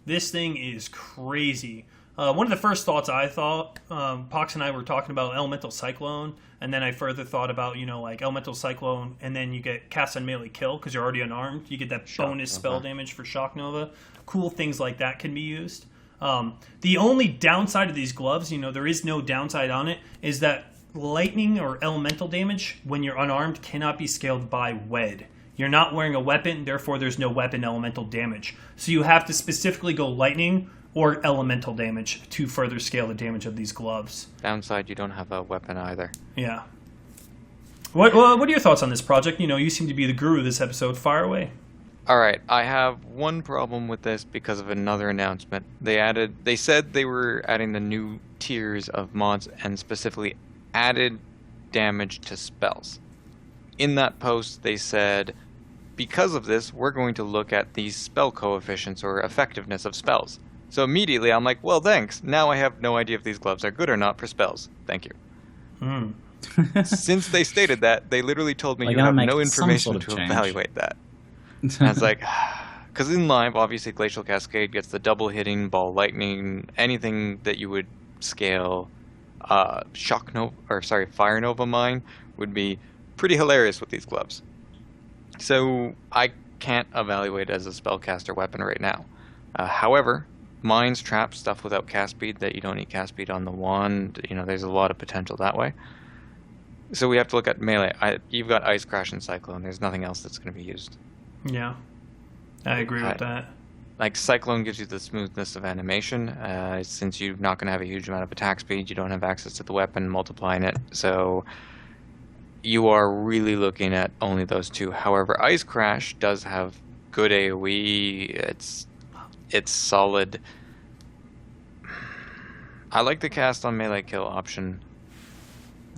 Speaker 1: This thing is crazy. One of the first thoughts I thought, Pox and I were talking about Elemental Cyclone, and then I further thought about, like Elemental Cyclone, and then you get cast on melee kill because you're already unarmed. You get that bonus spell damage for Shock Nova. Cool things like that can be used. The only downside of these gloves, there is no downside on it, is that lightning or elemental damage when you're unarmed cannot be scaled by WED. You're not wearing a weapon, therefore there's no weapon elemental damage. So you have to specifically go lightning or elemental damage to further scale the damage of these gloves.
Speaker 4: Downside, you don't have a weapon either.
Speaker 1: Yeah. What are your thoughts on this project? You seem to be the guru of this episode. Fire away.
Speaker 4: All right, I have one problem with this because of another announcement. They said they were adding the new tiers of mods and specifically added damage to spells. In that post, they said, because of this, we're going to look at these spell coefficients or effectiveness of spells. So immediately I'm like, well, thanks. Now I have no idea if these gloves are good or not for spells. Thank you. Since they stated that, they literally told me you have no information to evaluate that. And I was like, because in live, obviously Glacial Cascade gets the double hitting, ball lightning, anything that you would scale Fire Nova Mine would be pretty hilarious with these gloves. So I can't evaluate it as a spellcaster weapon right now. However, mines, traps, stuff without cast speed that you don't need cast speed on the wand, there's a lot of potential that way. So we have to look at melee. You've got Ice Crash and Cyclone. There's nothing else that's going to be used.
Speaker 1: Yeah, I agree with that.
Speaker 4: Like Cyclone gives you the smoothness of animation. Since you're not going to have a huge amount of attack speed, you don't have access to the weapon, multiplying it. So you are really looking at only those two. However, Ice Crash does have good AoE. It's solid. I like the cast on melee kill option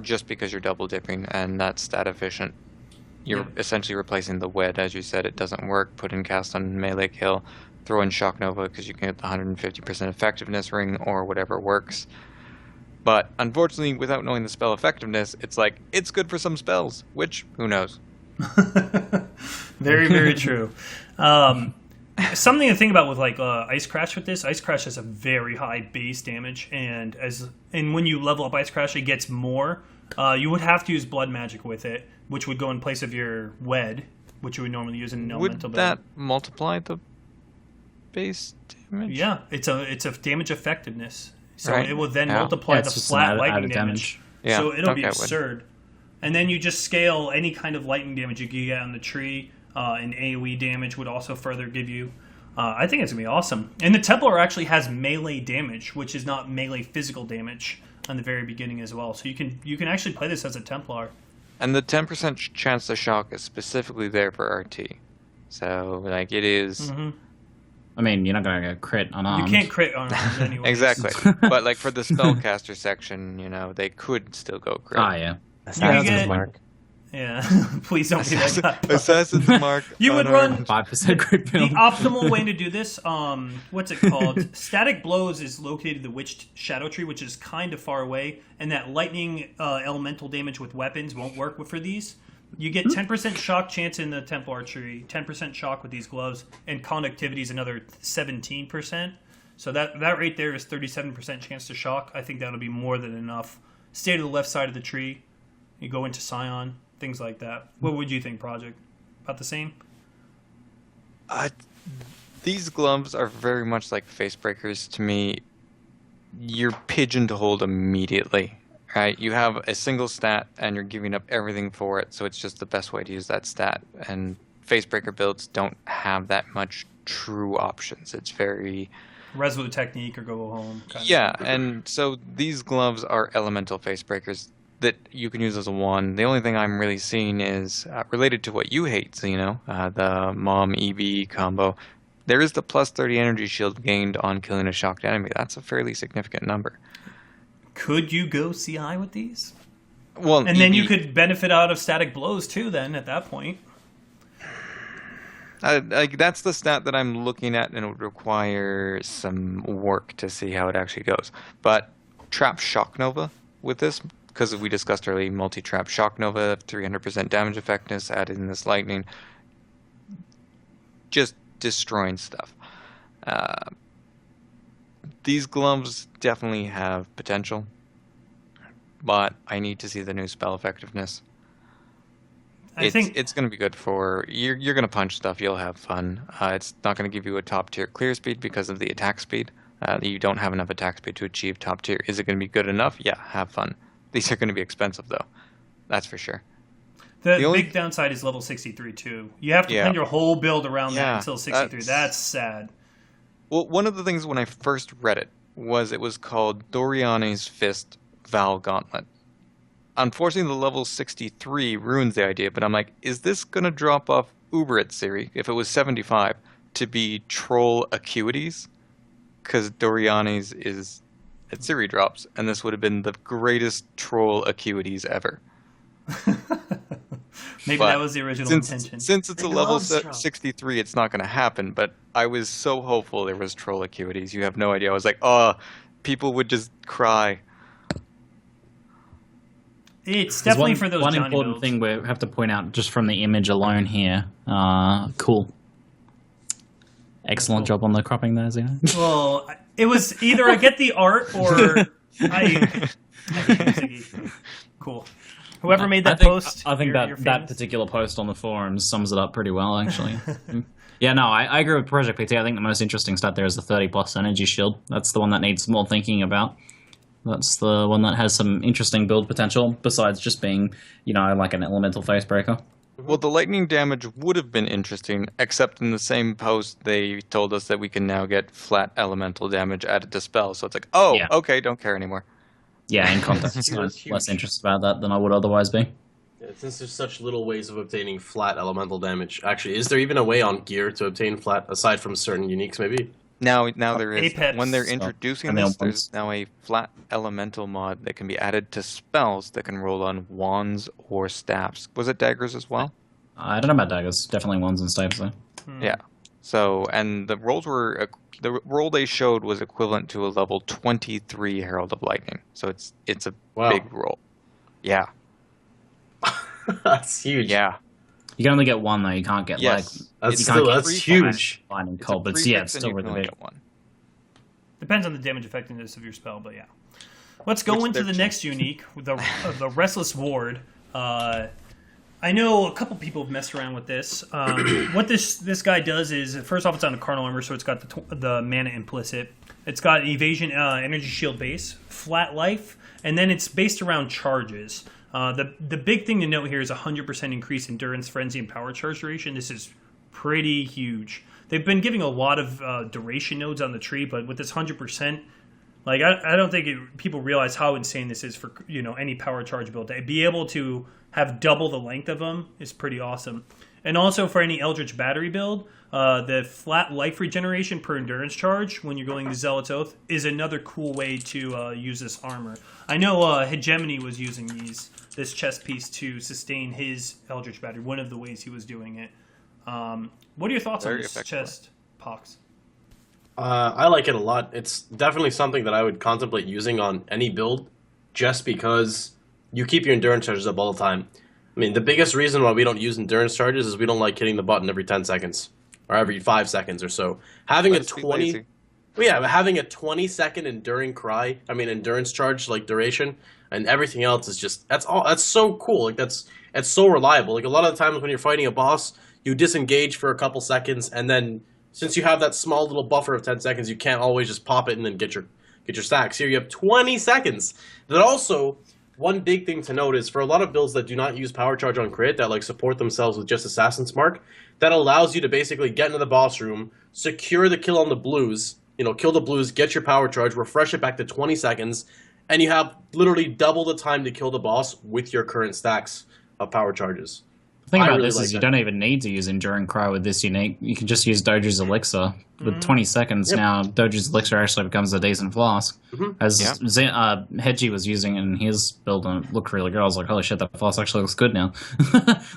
Speaker 4: just because you're double dipping and that's stat efficient. You're essentially replacing the WED. As you said, it doesn't work. Put in cast on melee kill. Throw in Shock Nova because you can get the 150% effectiveness ring or whatever works. But unfortunately, without knowing the spell effectiveness, it's like, it's good for some spells, which, who knows?
Speaker 1: Very, very true. Something to think about with Ice Crash with this. Ice Crash has a very high base damage, and when you level up Ice Crash, it gets more. You would have to use Blood Magic with it, which would go in place of your WED, which you would normally use in an elemental build.
Speaker 4: Would that multiply the base damage?
Speaker 1: Yeah, it's a damage effectiveness. So
Speaker 4: right.
Speaker 1: It will then multiply the flat lightning damage.
Speaker 4: Yeah.
Speaker 1: So it'll be absurd. And then you just scale any kind of lightning damage you can get on the tree. And AoE damage would also further give you. I think it's going to be awesome. And the Templar actually has melee damage, which is not melee physical damage on the very beginning as well. So you can actually play this as a Templar.
Speaker 4: And the 10% chance to shock is specifically there for RT. So, it is...
Speaker 3: Mm-hmm. I mean, you're not going to go crit unarmed.
Speaker 1: You can't crit unarmed anyway.
Speaker 4: Exactly. But, for the spellcaster section, they could still go crit.
Speaker 3: Ah, yeah.
Speaker 2: Assassin's Mark.
Speaker 1: Yeah. Please don't be that guy.
Speaker 4: Assassin's Mark.
Speaker 1: You would run
Speaker 3: 5% crit build.
Speaker 1: The optimal way to do this, what's it called? Static Blows is located in the Witched Shadow Tree, which is kind of far away, and that lightning elemental damage with weapons won't work for these. You get 10% shock chance in the Templar tree, 10% shock with these gloves, and conductivity is another 17%. So that right there is 37% chance to shock. I think that'll be more than enough. Stay to the left side of the tree. You go into Scion, things like that. What would you think, Project? About the same?
Speaker 4: These gloves are very much like face breakers to me. You're pigeonholed immediately. Right, you have a single stat, and you're giving up everything for it, so it's just the best way to use that stat. And Facebreaker builds don't have that much true options. It's very...
Speaker 1: Resolute Technique or Go Home.
Speaker 4: Yeah, and so these gloves are elemental Facebreakers. that you can use as a wand. The only thing I'm really seeing is related to what you hate, Xeno, the Mom EB combo. There is the plus 30 energy shield gained on killing a shocked enemy. That's a fairly significant number.
Speaker 1: Could you go CI with these?
Speaker 4: Well,
Speaker 1: and then you could benefit out of static blows too. Then at that point,
Speaker 4: that's the stat that I'm looking at, and it would require some work to see how it actually goes. But Trap Shock Nova with this, because we discussed earlier, multi-trap Shock Nova, 300% damage effectiveness, added in this lightning, just destroying stuff. These gloves definitely have potential, but I need to see the new spell effectiveness. I think it's going to be good for you're going to punch stuff. You'll have fun. It's not going to give you a top tier clear speed because of the attack speed. You don't have enough attack speed to achieve top tier. Is it going to be good enough? Yeah, have fun. These are going to be expensive though. That's for sure.
Speaker 1: The big downside is level 63 too. You have to plan your whole build around that until 63. That's sad.
Speaker 4: Well, one of the things when I first read it was called Doriani's Fist Val Gauntlet. Unfortunately, the level 63 ruins the idea, but I'm like, is this going to drop off Uber at Siri, if it was 75, to be Troll Acuities? Because Doriani's is at Siri drops, and this would have been the greatest Troll Acuities ever.
Speaker 1: Maybe that was the original intention.
Speaker 4: Since it's a level 63, it's not going to happen, but I was so hopeful there was Troll Acuities. You have no idea. I was like, oh, people would just cry.
Speaker 1: It's definitely for those
Speaker 3: one
Speaker 1: Johnny
Speaker 3: important
Speaker 1: builds.
Speaker 3: thing we have to point out just from the image alone here. Cool. Excellent job on the cropping there, Zeno.
Speaker 1: Well, it was either I get the art or I Ziggy. Cool. Whoever made that post,
Speaker 3: I think that particular post on the forums sums it up pretty well, actually. Yeah, no, I agree with Project PT. I think the most interesting stat there is the 30 plus energy shield. That's the one that needs more thinking about. That's the one that has some interesting build potential, besides just being, like an elemental face breaker.
Speaker 4: Well, the lightning damage would have been interesting, except in the same post they told us that we can now get flat elemental damage added to spells. So it's like, okay, don't care anymore.
Speaker 3: Yeah, in context, I'm less interested about that than I would otherwise be.
Speaker 2: Yeah, since there's such little ways of obtaining flat elemental damage, actually, is there even a way on gear to obtain flat, aside from certain uniques, maybe?
Speaker 4: Now there is.
Speaker 1: Apex.
Speaker 4: When they're introducing this, there's now a flat elemental mod that can be added to spells that can roll on wands or staffs. Was it daggers as well?
Speaker 3: I don't know about daggers. Definitely wands and staves, though.
Speaker 4: Yeah. So, and the roll they showed was equivalent to a level 23 Herald of Lightning. So it's a big roll. Yeah.
Speaker 2: That's huge.
Speaker 4: Yeah.
Speaker 3: You can only get one, though. You can't get
Speaker 2: that's huge.
Speaker 3: Lightning cold, but it's still really big.
Speaker 1: Depends on the damage effectiveness of your spell, but yeah. Let's go into the next unique, the Restless Ward. I know a couple people have messed around with this. What this guy does is, first off, it's on a Carnal Armor, so it's got the mana implicit. It's got Evasion, Energy Shield base, Flat Life, and then it's based around charges. The big thing to note here is 100% increase Endurance, Frenzy, and Power Charge duration. This is pretty huge. They've been giving a lot of duration nodes on the tree, but with this 100%, like I don't think people realize how insane this is for any power charge build. To be able to have double the length of them is pretty awesome. And also for any Eldritch Battery build, the flat life regeneration per endurance charge when you're going to Zealot's Oath is another cool way to use this armor. I know Hegemony was using this chest piece to sustain his Eldritch Battery, one of the ways he was doing it. What are your thoughts on this chest, Pox?
Speaker 2: I like it a lot. It's definitely something that I would contemplate using on any build, just because you keep your endurance charges up all the time. I mean, the biggest reason why we don't use endurance charges is we don't like hitting the button every 10 seconds, or every 5 seconds or so. Having a 20-second endurance charge like duration, and everything else is just that's so cool. Like it's so reliable. Like a lot of the times when you're fighting a boss, you disengage for a couple seconds, and then since you have that small little buffer of 10 seconds, you can't always just pop it and then get your stacks. Here you have 20 seconds. That also, one big thing to note is for a lot of builds that do not use power charge on crit, that like support themselves with just Assassin's Mark, that allows you to basically get into the boss room, secure the kill on the blues, kill the blues, get your power charge, refresh it back to 20 seconds, and you have literally double the time to kill the boss with your current stacks of power charges.
Speaker 3: The thing
Speaker 2: I
Speaker 3: about
Speaker 2: really
Speaker 3: this
Speaker 2: like
Speaker 3: is you
Speaker 2: that.
Speaker 3: don't even need to use Enduring Cry with this unique. You can just use Doju's Elixir. With 20 seconds
Speaker 2: Yep.
Speaker 3: now, Doju's Elixir actually becomes a decent flask. As Hedgie was using it in his build, and it looked really good. I was like, holy shit, that flask actually looks good now.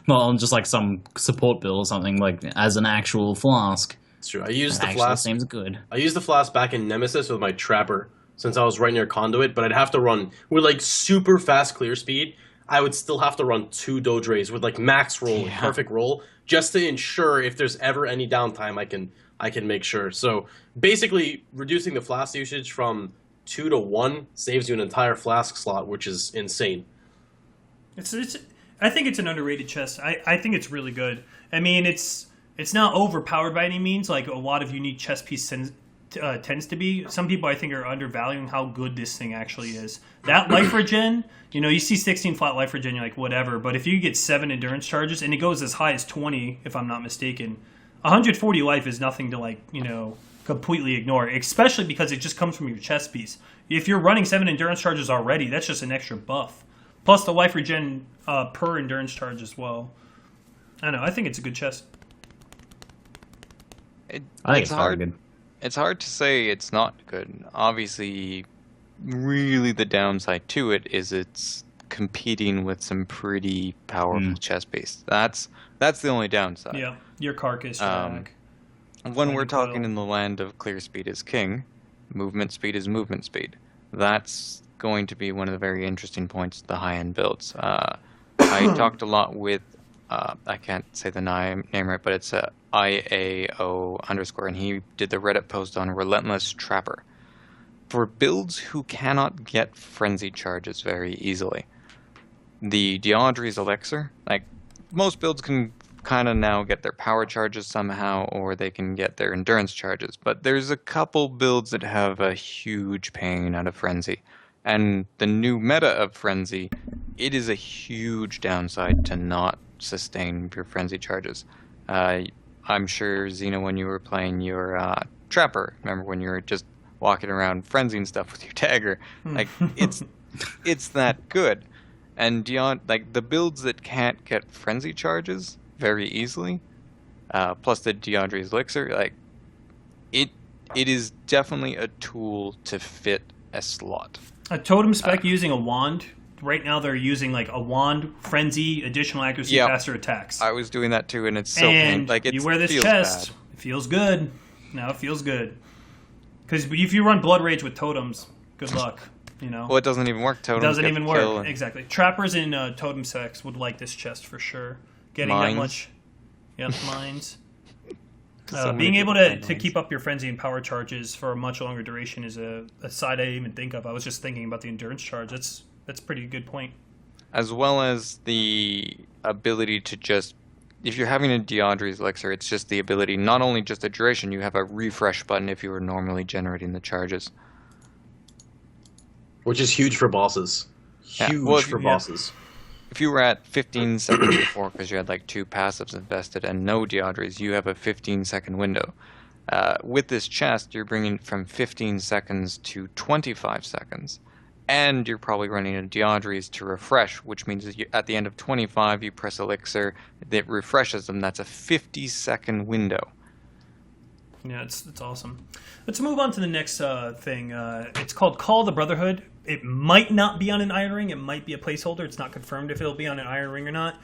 Speaker 3: Not on just like some support build or something, like as an actual flask.
Speaker 2: It's true. I used
Speaker 3: It
Speaker 2: the
Speaker 3: actually
Speaker 2: flask.
Speaker 3: seems good.
Speaker 2: I used the flask back in Nemesis with my Trapper, since I was right near Conduit, but I'd have to run with like super fast clear speed. I would still have to run 2 Doge Rays with like max roll, like, perfect roll, just to ensure if there's ever any downtime, I can make sure. So basically, reducing the flask usage from 2 to 1 saves you an entire flask slot, which is insane.
Speaker 1: I think it's an underrated chest. I think it's really good. I mean, it's not overpowered by any means, like a lot of unique chest piece tends to be. Some people, I think, are undervaluing how good this thing actually is. That life regen, you see 16 flat life regen, you're like, whatever. But if you get 7 endurance charges, and it goes as high as 20, if I'm not mistaken, 140 life is nothing to, completely ignore, especially because it just comes from your chest piece. If you're running 7 endurance charges already, that's just an extra buff. Plus the life regen per endurance charge as well. I don't know, I think it's a good chest.
Speaker 3: I think it's very good.
Speaker 4: It's hard to say it's not good. Obviously, really the downside to it is it's competing with some pretty powerful chest piece. That's the only downside.
Speaker 1: Yeah, your carcass drag.
Speaker 4: When we're talking in the land of clear speed is king, movement speed is movement speed. That's going to be one of the very interesting points of the high-end builds. I talked a lot with, I can't say the name right, but it's IAO_, and he did the Reddit post on Relentless Trapper. For builds who cannot get frenzy charges very easily, the Diandre's Elixir, like most builds can kind of now get their power charges somehow, or they can get their endurance charges, but there's a couple builds that have a huge pain out of frenzy. And the new meta of frenzy, it is a huge downside to not sustain your frenzy charges. I'm sure, Xena, when you were playing your Trapper, remember when you were just walking around frenzying stuff with your dagger, like it's that good. And the builds that can't get frenzy charges very easily, plus the Diandre's Elixir, like it is definitely a tool to fit a slot.
Speaker 1: A totem spec using a wand. Right now they're using like a wand, frenzy, additional accuracy, faster attacks.
Speaker 4: I was doing that too, and it's so painful. Like
Speaker 1: you wear this
Speaker 4: feels
Speaker 1: chest,
Speaker 4: bad.
Speaker 1: it feels good. Now it feels good. Because if you run Blood Rage with totems, good luck.
Speaker 4: Well, it doesn't even work. Totems
Speaker 1: it doesn't
Speaker 4: get
Speaker 1: even
Speaker 4: the
Speaker 1: work.
Speaker 4: kill.
Speaker 1: Exactly. Trappers in totem specs would like this chest for sure. Getting
Speaker 4: Mines.
Speaker 1: that much. Yep, mines.
Speaker 4: So
Speaker 1: Being
Speaker 4: many
Speaker 1: able
Speaker 4: different
Speaker 1: to
Speaker 4: mines.
Speaker 1: keep up your frenzy and power charges for a much longer duration is a side I didn't even think of. I was just thinking about the endurance charge. That's a pretty good point.
Speaker 4: As well as the ability to just, if you're having a Diandre's Elixir, it's just the ability, not only just the duration, you have a refresh button if you were normally generating the charges.
Speaker 2: Which is huge for bosses. Huge for bosses.
Speaker 4: If you were at 15 seconds before, because you had like 2 passives invested and no Diandre's, you have a 15-second window. With this chest, you're bringing it from 15 seconds to 25 seconds. And you're probably running a Diandre's to refresh, which means that at the end of 25, you press Elixir, that refreshes them. That's a 50-second window.
Speaker 1: Yeah, it's awesome. Let's move on to the next thing. It's called Call of the Brotherhood. It might not be on an Iron Ring. It might be a placeholder. It's not confirmed if it'll be on an Iron Ring or not.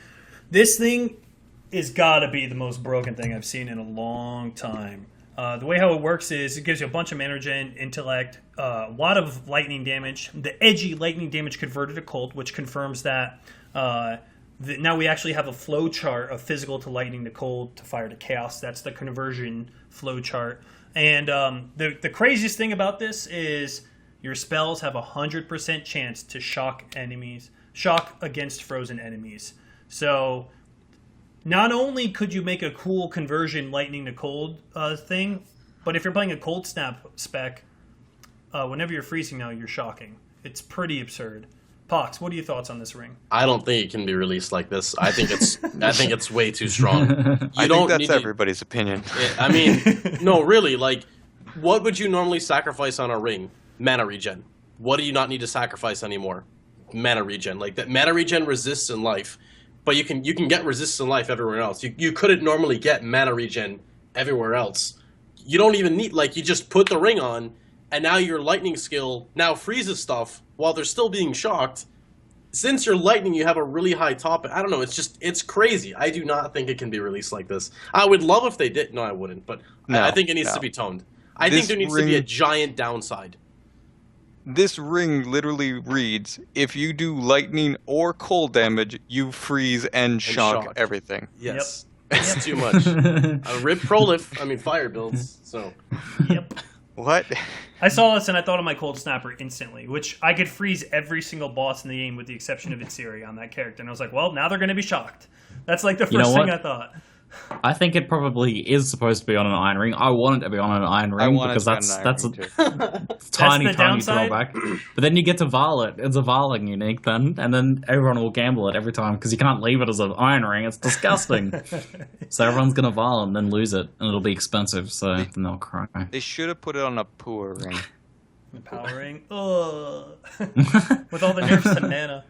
Speaker 1: This thing is got to be the most broken thing I've seen in a long time. The way how it works is it gives you a bunch of mana regen, intellect, a lot of lightning damage. The edgy lightning damage converted to cold, which confirms that now we actually have a flow chart of physical to lightning to cold to fire to chaos. That's the conversion flow chart. And the craziest thing about this is your spells have 100% chance to shock against frozen enemies. So not only could you make a cool conversion lightning to cold thing, but if you're playing a cold snap spec, whenever you're freezing now, you're shocking. It's pretty absurd. Pox, what are your thoughts on this ring?
Speaker 2: I don't think it can be released like this. I think it's way too strong.
Speaker 4: I think that's everybody's opinion.
Speaker 2: I mean, no, really, like, what would you normally sacrifice on a ring? Mana regen. what do you not need to sacrifice anymore? Mana regen. Like, that mana regen resists in life, but you can get resistance in life everywhere else. You couldn't normally get mana regen everywhere else. You don't even need, like, you just put the ring on, and now your lightning skill now freezes stuff while they're still being shocked. Since you're lightning, you have a really high top. I don't know, it's crazy. I do not think it can be released like this. I would love if they did. No, I wouldn't, but
Speaker 4: No,
Speaker 2: I think it needs to be toned. I think there needs to be a giant downside.
Speaker 4: This ring literally reads, if you do lightning or cold damage, you freeze and shock everything.
Speaker 2: Yes. It's too much. Rip Prolif, I mean fire builds, so.
Speaker 1: Yep.
Speaker 4: What?
Speaker 1: I saw this and I thought of my Cold Snapper instantly, which I could freeze every single boss in the game with the exception of Itsiri on that character. And I was like, well, now they're going to be shocked. That's like the first thing I thought.
Speaker 3: I think it probably is supposed to be on an iron ring. I want it to be on an iron ring because that's a tiny
Speaker 1: downside?
Speaker 3: drawback. But then you get to Val it. It's a Valing unique then, and then everyone will gamble it every time because you can't leave it as an iron ring. It's disgusting. So everyone's gonna Val and then lose it, and it'll be expensive. So then they'll cry.
Speaker 4: They should have put it on a poor ring.
Speaker 1: The power ring. Ugh. With all the nerfs to mana.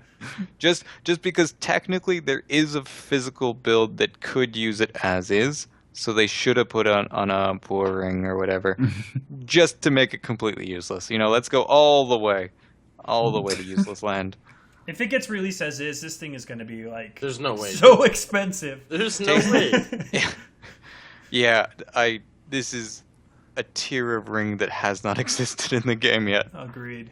Speaker 4: Just because technically there is a physical build that could use it as is, so they should have put it on a poor ring or whatever, just to make it completely useless. You know, let's go all the way to useless land.
Speaker 1: If it gets released as is, this thing is going to be like
Speaker 2: There's no way.
Speaker 1: so expensive.
Speaker 2: There's no way.
Speaker 4: Yeah, this is a tier of ring that has not existed in the game yet.
Speaker 1: Agreed.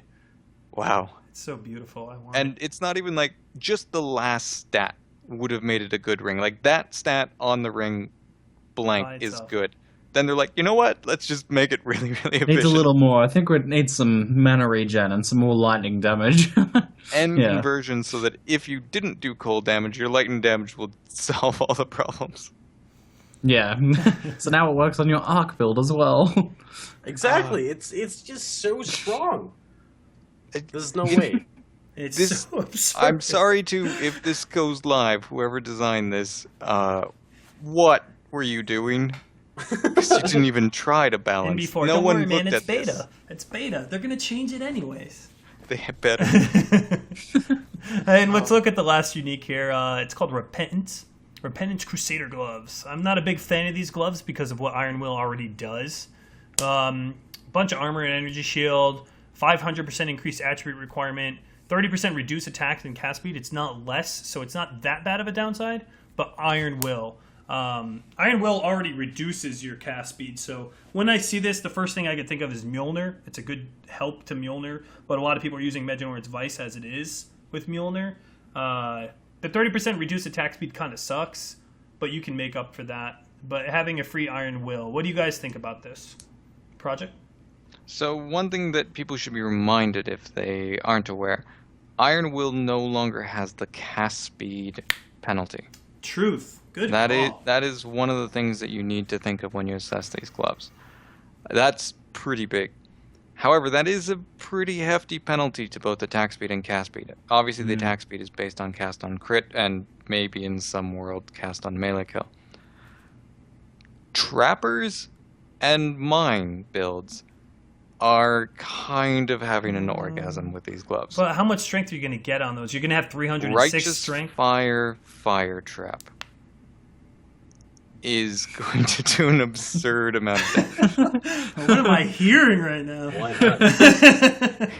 Speaker 4: Wow.
Speaker 1: It's so beautiful. I want
Speaker 4: And it's not even like just the last stat would have made it a good ring. Like that stat on the ring blank
Speaker 1: By
Speaker 4: is
Speaker 1: itself.
Speaker 4: good. Then they're like, you know what? Let's just make it really, really efficient.
Speaker 3: Needs a little more. I think we need some mana regen and some more lightning damage.
Speaker 4: And
Speaker 3: Yeah.
Speaker 4: conversion so that if you didn't do cold damage, your lightning damage will solve all the problems.
Speaker 3: Yeah. So now it works on your arc build as well.
Speaker 2: Exactly. It's just so strong. There's no way.
Speaker 1: It's
Speaker 4: This-
Speaker 1: so absurd.
Speaker 4: I'm sorry if this goes live, whoever designed this, what were you doing? Because you didn't even try to balance.
Speaker 1: And before,
Speaker 4: no
Speaker 1: don't
Speaker 4: one
Speaker 1: worry, man.
Speaker 4: looked
Speaker 1: It's
Speaker 4: at
Speaker 1: beta.
Speaker 4: this.
Speaker 1: It's beta. They're gonna change it anyways.
Speaker 4: They had better.
Speaker 1: And let's look at the last unique here. It's called Repentance. Repentance Crusader gloves. I'm not a big fan of these gloves because of what Iron Will already does. Bunch of armor and energy shield. 500% increased attribute requirement. 30% reduced attack and cast speed. It's not less, so it's not that bad of a downside. But Iron Will. Iron Will already reduces your cast speed, so when I see this, the first thing I could think of is Mjolnir. It's a good help to Mjolnir, but a lot of people are using Medjugorj's Vice as it is with Mjolnir. The 30% reduced attack speed kind of sucks, but you can make up for that. But having a free Iron Will, what do you guys think about this project?
Speaker 4: So one thing that people should be reminded if they aren't aware, Iron Will no longer has the cast speed penalty.
Speaker 1: Truth. Good call.
Speaker 4: That is one of the things that you need to think of when you assess these gloves. That's pretty big. However, that is a pretty hefty penalty to both attack speed and cast speed. Obviously, the attack speed is based on cast on crit, and maybe in some world cast on melee kill. Trappers and mine builds are kind of having an orgasm with these gloves.
Speaker 1: But how much strength are you going to get on those? You're going to have 306
Speaker 4: Righteous
Speaker 1: strength?
Speaker 4: Fire Trap is going to do an absurd amount of damage.
Speaker 1: What am I hearing right now?
Speaker 2: Why not?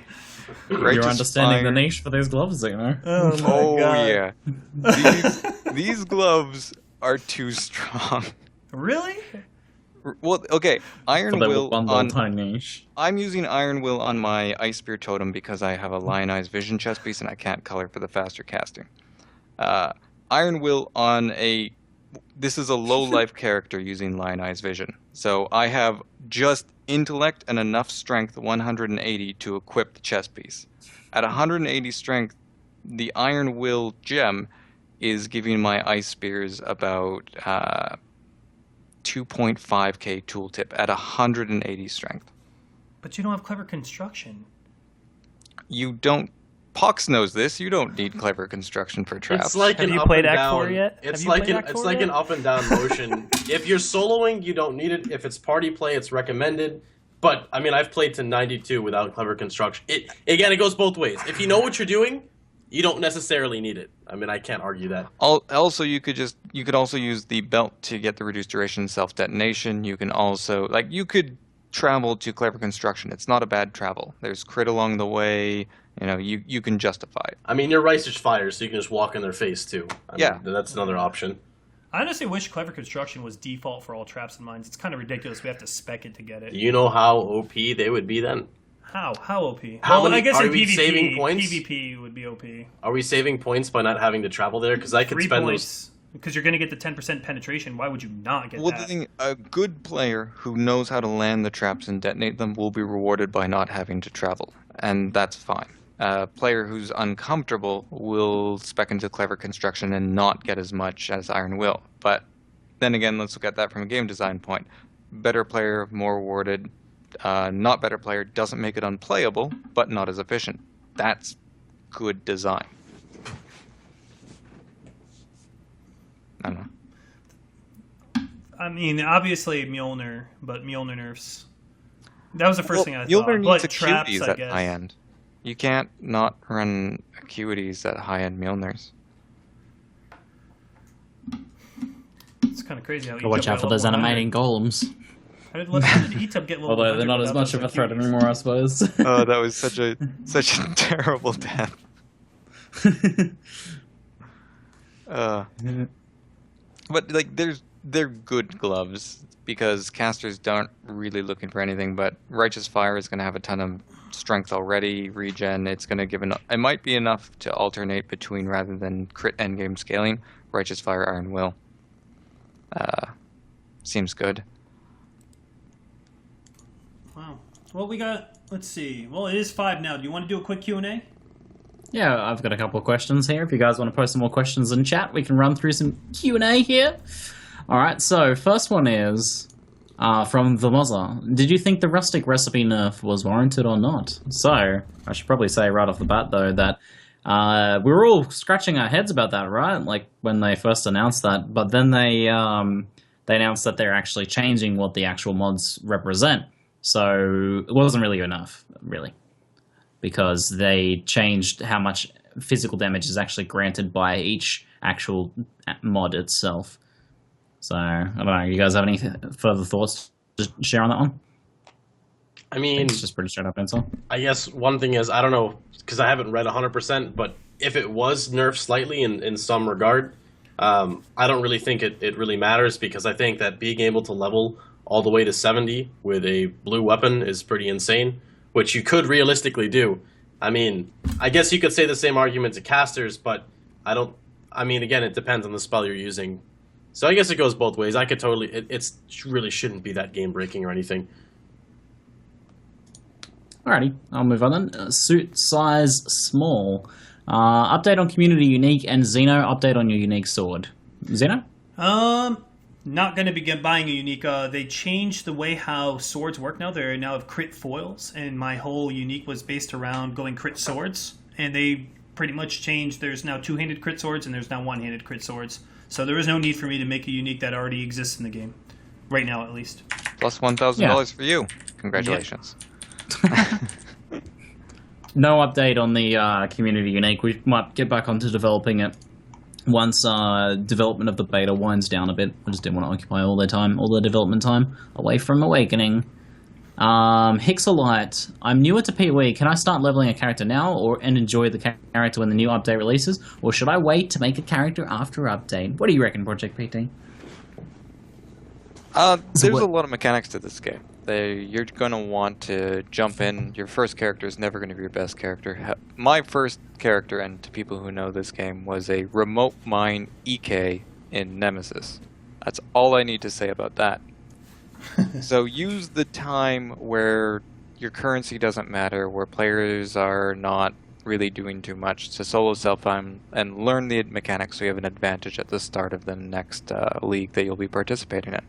Speaker 3: You're
Speaker 4: Righteous
Speaker 3: understanding
Speaker 4: Fire-
Speaker 3: the niche for these gloves, you know?
Speaker 1: Oh my
Speaker 4: Oh
Speaker 1: god.
Speaker 4: yeah, these gloves are too strong.
Speaker 1: Really?
Speaker 4: Well, okay, Iron
Speaker 3: So they
Speaker 4: Will
Speaker 3: will bundle
Speaker 4: on.
Speaker 3: tiny niche.
Speaker 4: I'm using Iron Will on my Ice Spear totem because I have a Lionized Vision chest piece and I can't color for the faster casting. Iron Will on a. This is a low life character using Lionized Vision, so I have just intellect and enough strength, 180, to equip the chest piece. At 180 strength, the Iron Will gem is giving my Ice Spears about 2.5k tooltip at 180 strength.
Speaker 1: But you don't have clever construction.
Speaker 4: You don't. Pox knows this. You don't need clever construction for traps.
Speaker 2: It's like
Speaker 1: Have
Speaker 2: an
Speaker 1: you
Speaker 2: up
Speaker 1: played
Speaker 2: and
Speaker 1: Act
Speaker 2: down.
Speaker 1: 4 yet?
Speaker 2: It's
Speaker 1: Have you
Speaker 2: like
Speaker 1: played
Speaker 2: an
Speaker 1: Act
Speaker 2: it's
Speaker 1: 4
Speaker 2: like
Speaker 1: yet?
Speaker 2: an up and down motion. If you're soloing, you don't need it. If it's party play, it's recommended. But I mean, I've played to 92 without clever construction. It goes both ways. If you know what you're doing, you don't necessarily need it. I mean, I can't argue that.
Speaker 4: Also, you could also use the belt to get the reduced duration self detonation. You can also you could travel to clever construction. It's not a bad travel. There's crit along the way. You know, you can justify it.
Speaker 2: I mean, you're Righteous Fire, so you can just walk in their face too. I mean, that's another option.
Speaker 1: I honestly wish Clever Construction was default for all traps and mines. It's kind of ridiculous. We have to spec it to get it.
Speaker 2: Do you know how OP they would be then?
Speaker 1: How OP?
Speaker 2: I guess
Speaker 1: in
Speaker 2: we
Speaker 1: PvP,
Speaker 2: saving points?
Speaker 1: PvP would be OP.
Speaker 2: Are we saving points by not having to travel there? Because I could
Speaker 1: 3
Speaker 2: spend
Speaker 1: points. Because you're going to get the 10% penetration. Why would you not get that?
Speaker 4: The thing, a good player who knows how to land the traps and detonate them will be rewarded by not having to travel, and that's fine. A player who's uncomfortable will spec into clever construction and not get as much as Iron Will. But then again, let's look at that from a game design point. Better player, more rewarded. Not better player doesn't make it unplayable, but not as efficient. That's good design. I don't know.
Speaker 1: I mean, obviously Mjolnir, but Mjolnir nerfs. That was the first thing I
Speaker 4: Mjolnir
Speaker 1: thought.
Speaker 4: needs
Speaker 1: But traps,
Speaker 4: acuities
Speaker 1: I
Speaker 4: at
Speaker 1: guess.
Speaker 4: high end. You can't not run acuities at high end Mjolnirs.
Speaker 1: It's kind of crazy how.
Speaker 3: Watch out for those animating golems.
Speaker 1: How did Etub get level?
Speaker 3: Although they're
Speaker 1: 100
Speaker 3: not as
Speaker 1: without
Speaker 3: much of
Speaker 1: those
Speaker 3: a threat
Speaker 1: Acuities?
Speaker 3: anymore, I suppose.
Speaker 4: Oh, that was such a terrible death. But they're good gloves because casters aren't really looking for anything. But Righteous Fire is going to have a ton of strength already, regen. It's going to give it might be enough to alternate between rather than crit endgame scaling. Righteous Fire, Iron Will. Seems good.
Speaker 1: Wow. Well, we got. Let's see. Well, it is 5 now. Do you want to do a quick Q&A?
Speaker 3: Yeah, I've got a couple of questions here. If you guys want to post some more questions in chat, we can run through some Q&A here. All right, so first one is from the Mozza. Did you think the rustic recipe nerf was warranted or not? So, I should probably say right off the bat, though, that we were all scratching our heads about that, right? Like, when they first announced that. But then they announced that they're actually changing what the actual mods represent. So, it wasn't really enough, really. Because they changed how much physical damage is actually granted by each actual mod itself. So, I don't know, you guys have any further thoughts to share on that one?
Speaker 2: I mean,
Speaker 3: it's just pretty straight up answer.
Speaker 2: I guess one thing is, I don't know, because I haven't read 100%, but if it was nerfed slightly in some regard, I don't really think it really matters, because I think that being able to level all the way to 70 with a blue weapon is pretty insane, which you could realistically do. I mean, I guess you could say the same argument to casters, but again, it depends on the spell you're using. So I guess it goes both ways. I could totally, it really shouldn't be that game breaking or anything.
Speaker 3: Alrighty, I'll move on then. Suit size small. Update on community unique and Xeno. Update on your unique sword. Xeno?
Speaker 1: Not going to be buying a unique. They changed the way how swords work now. They now have crit foils, and my whole unique was based around going crit swords. And they pretty much changed. There's now two-handed crit swords, and there's now one-handed crit swords. So there is no need for me to make a unique that already exists in the game. Right now, at least.
Speaker 4: Plus $1,000 for you. Congratulations.
Speaker 3: No update on the community unique. We might get back onto developing it once development of the beta winds down a bit. I just didn't want to occupy all their development time away from Awakening. Hixolite. I'm newer to PoE. Can I start leveling a character now and enjoy the character when the new update releases? Or should I wait to make a character after update? What do you reckon, Project PT?
Speaker 4: There's a lot of mechanics to this game. You're going to want to jump in. Your first character is never going to be your best character. My first character, and to people who know this game, was a remote mine EK in Nemesis. That's all I need to say about that. So use the time where your currency doesn't matter, where players are not really doing too much, to solo self-farm and learn the mechanics so you have an advantage at the start of the next league that you'll be participating in.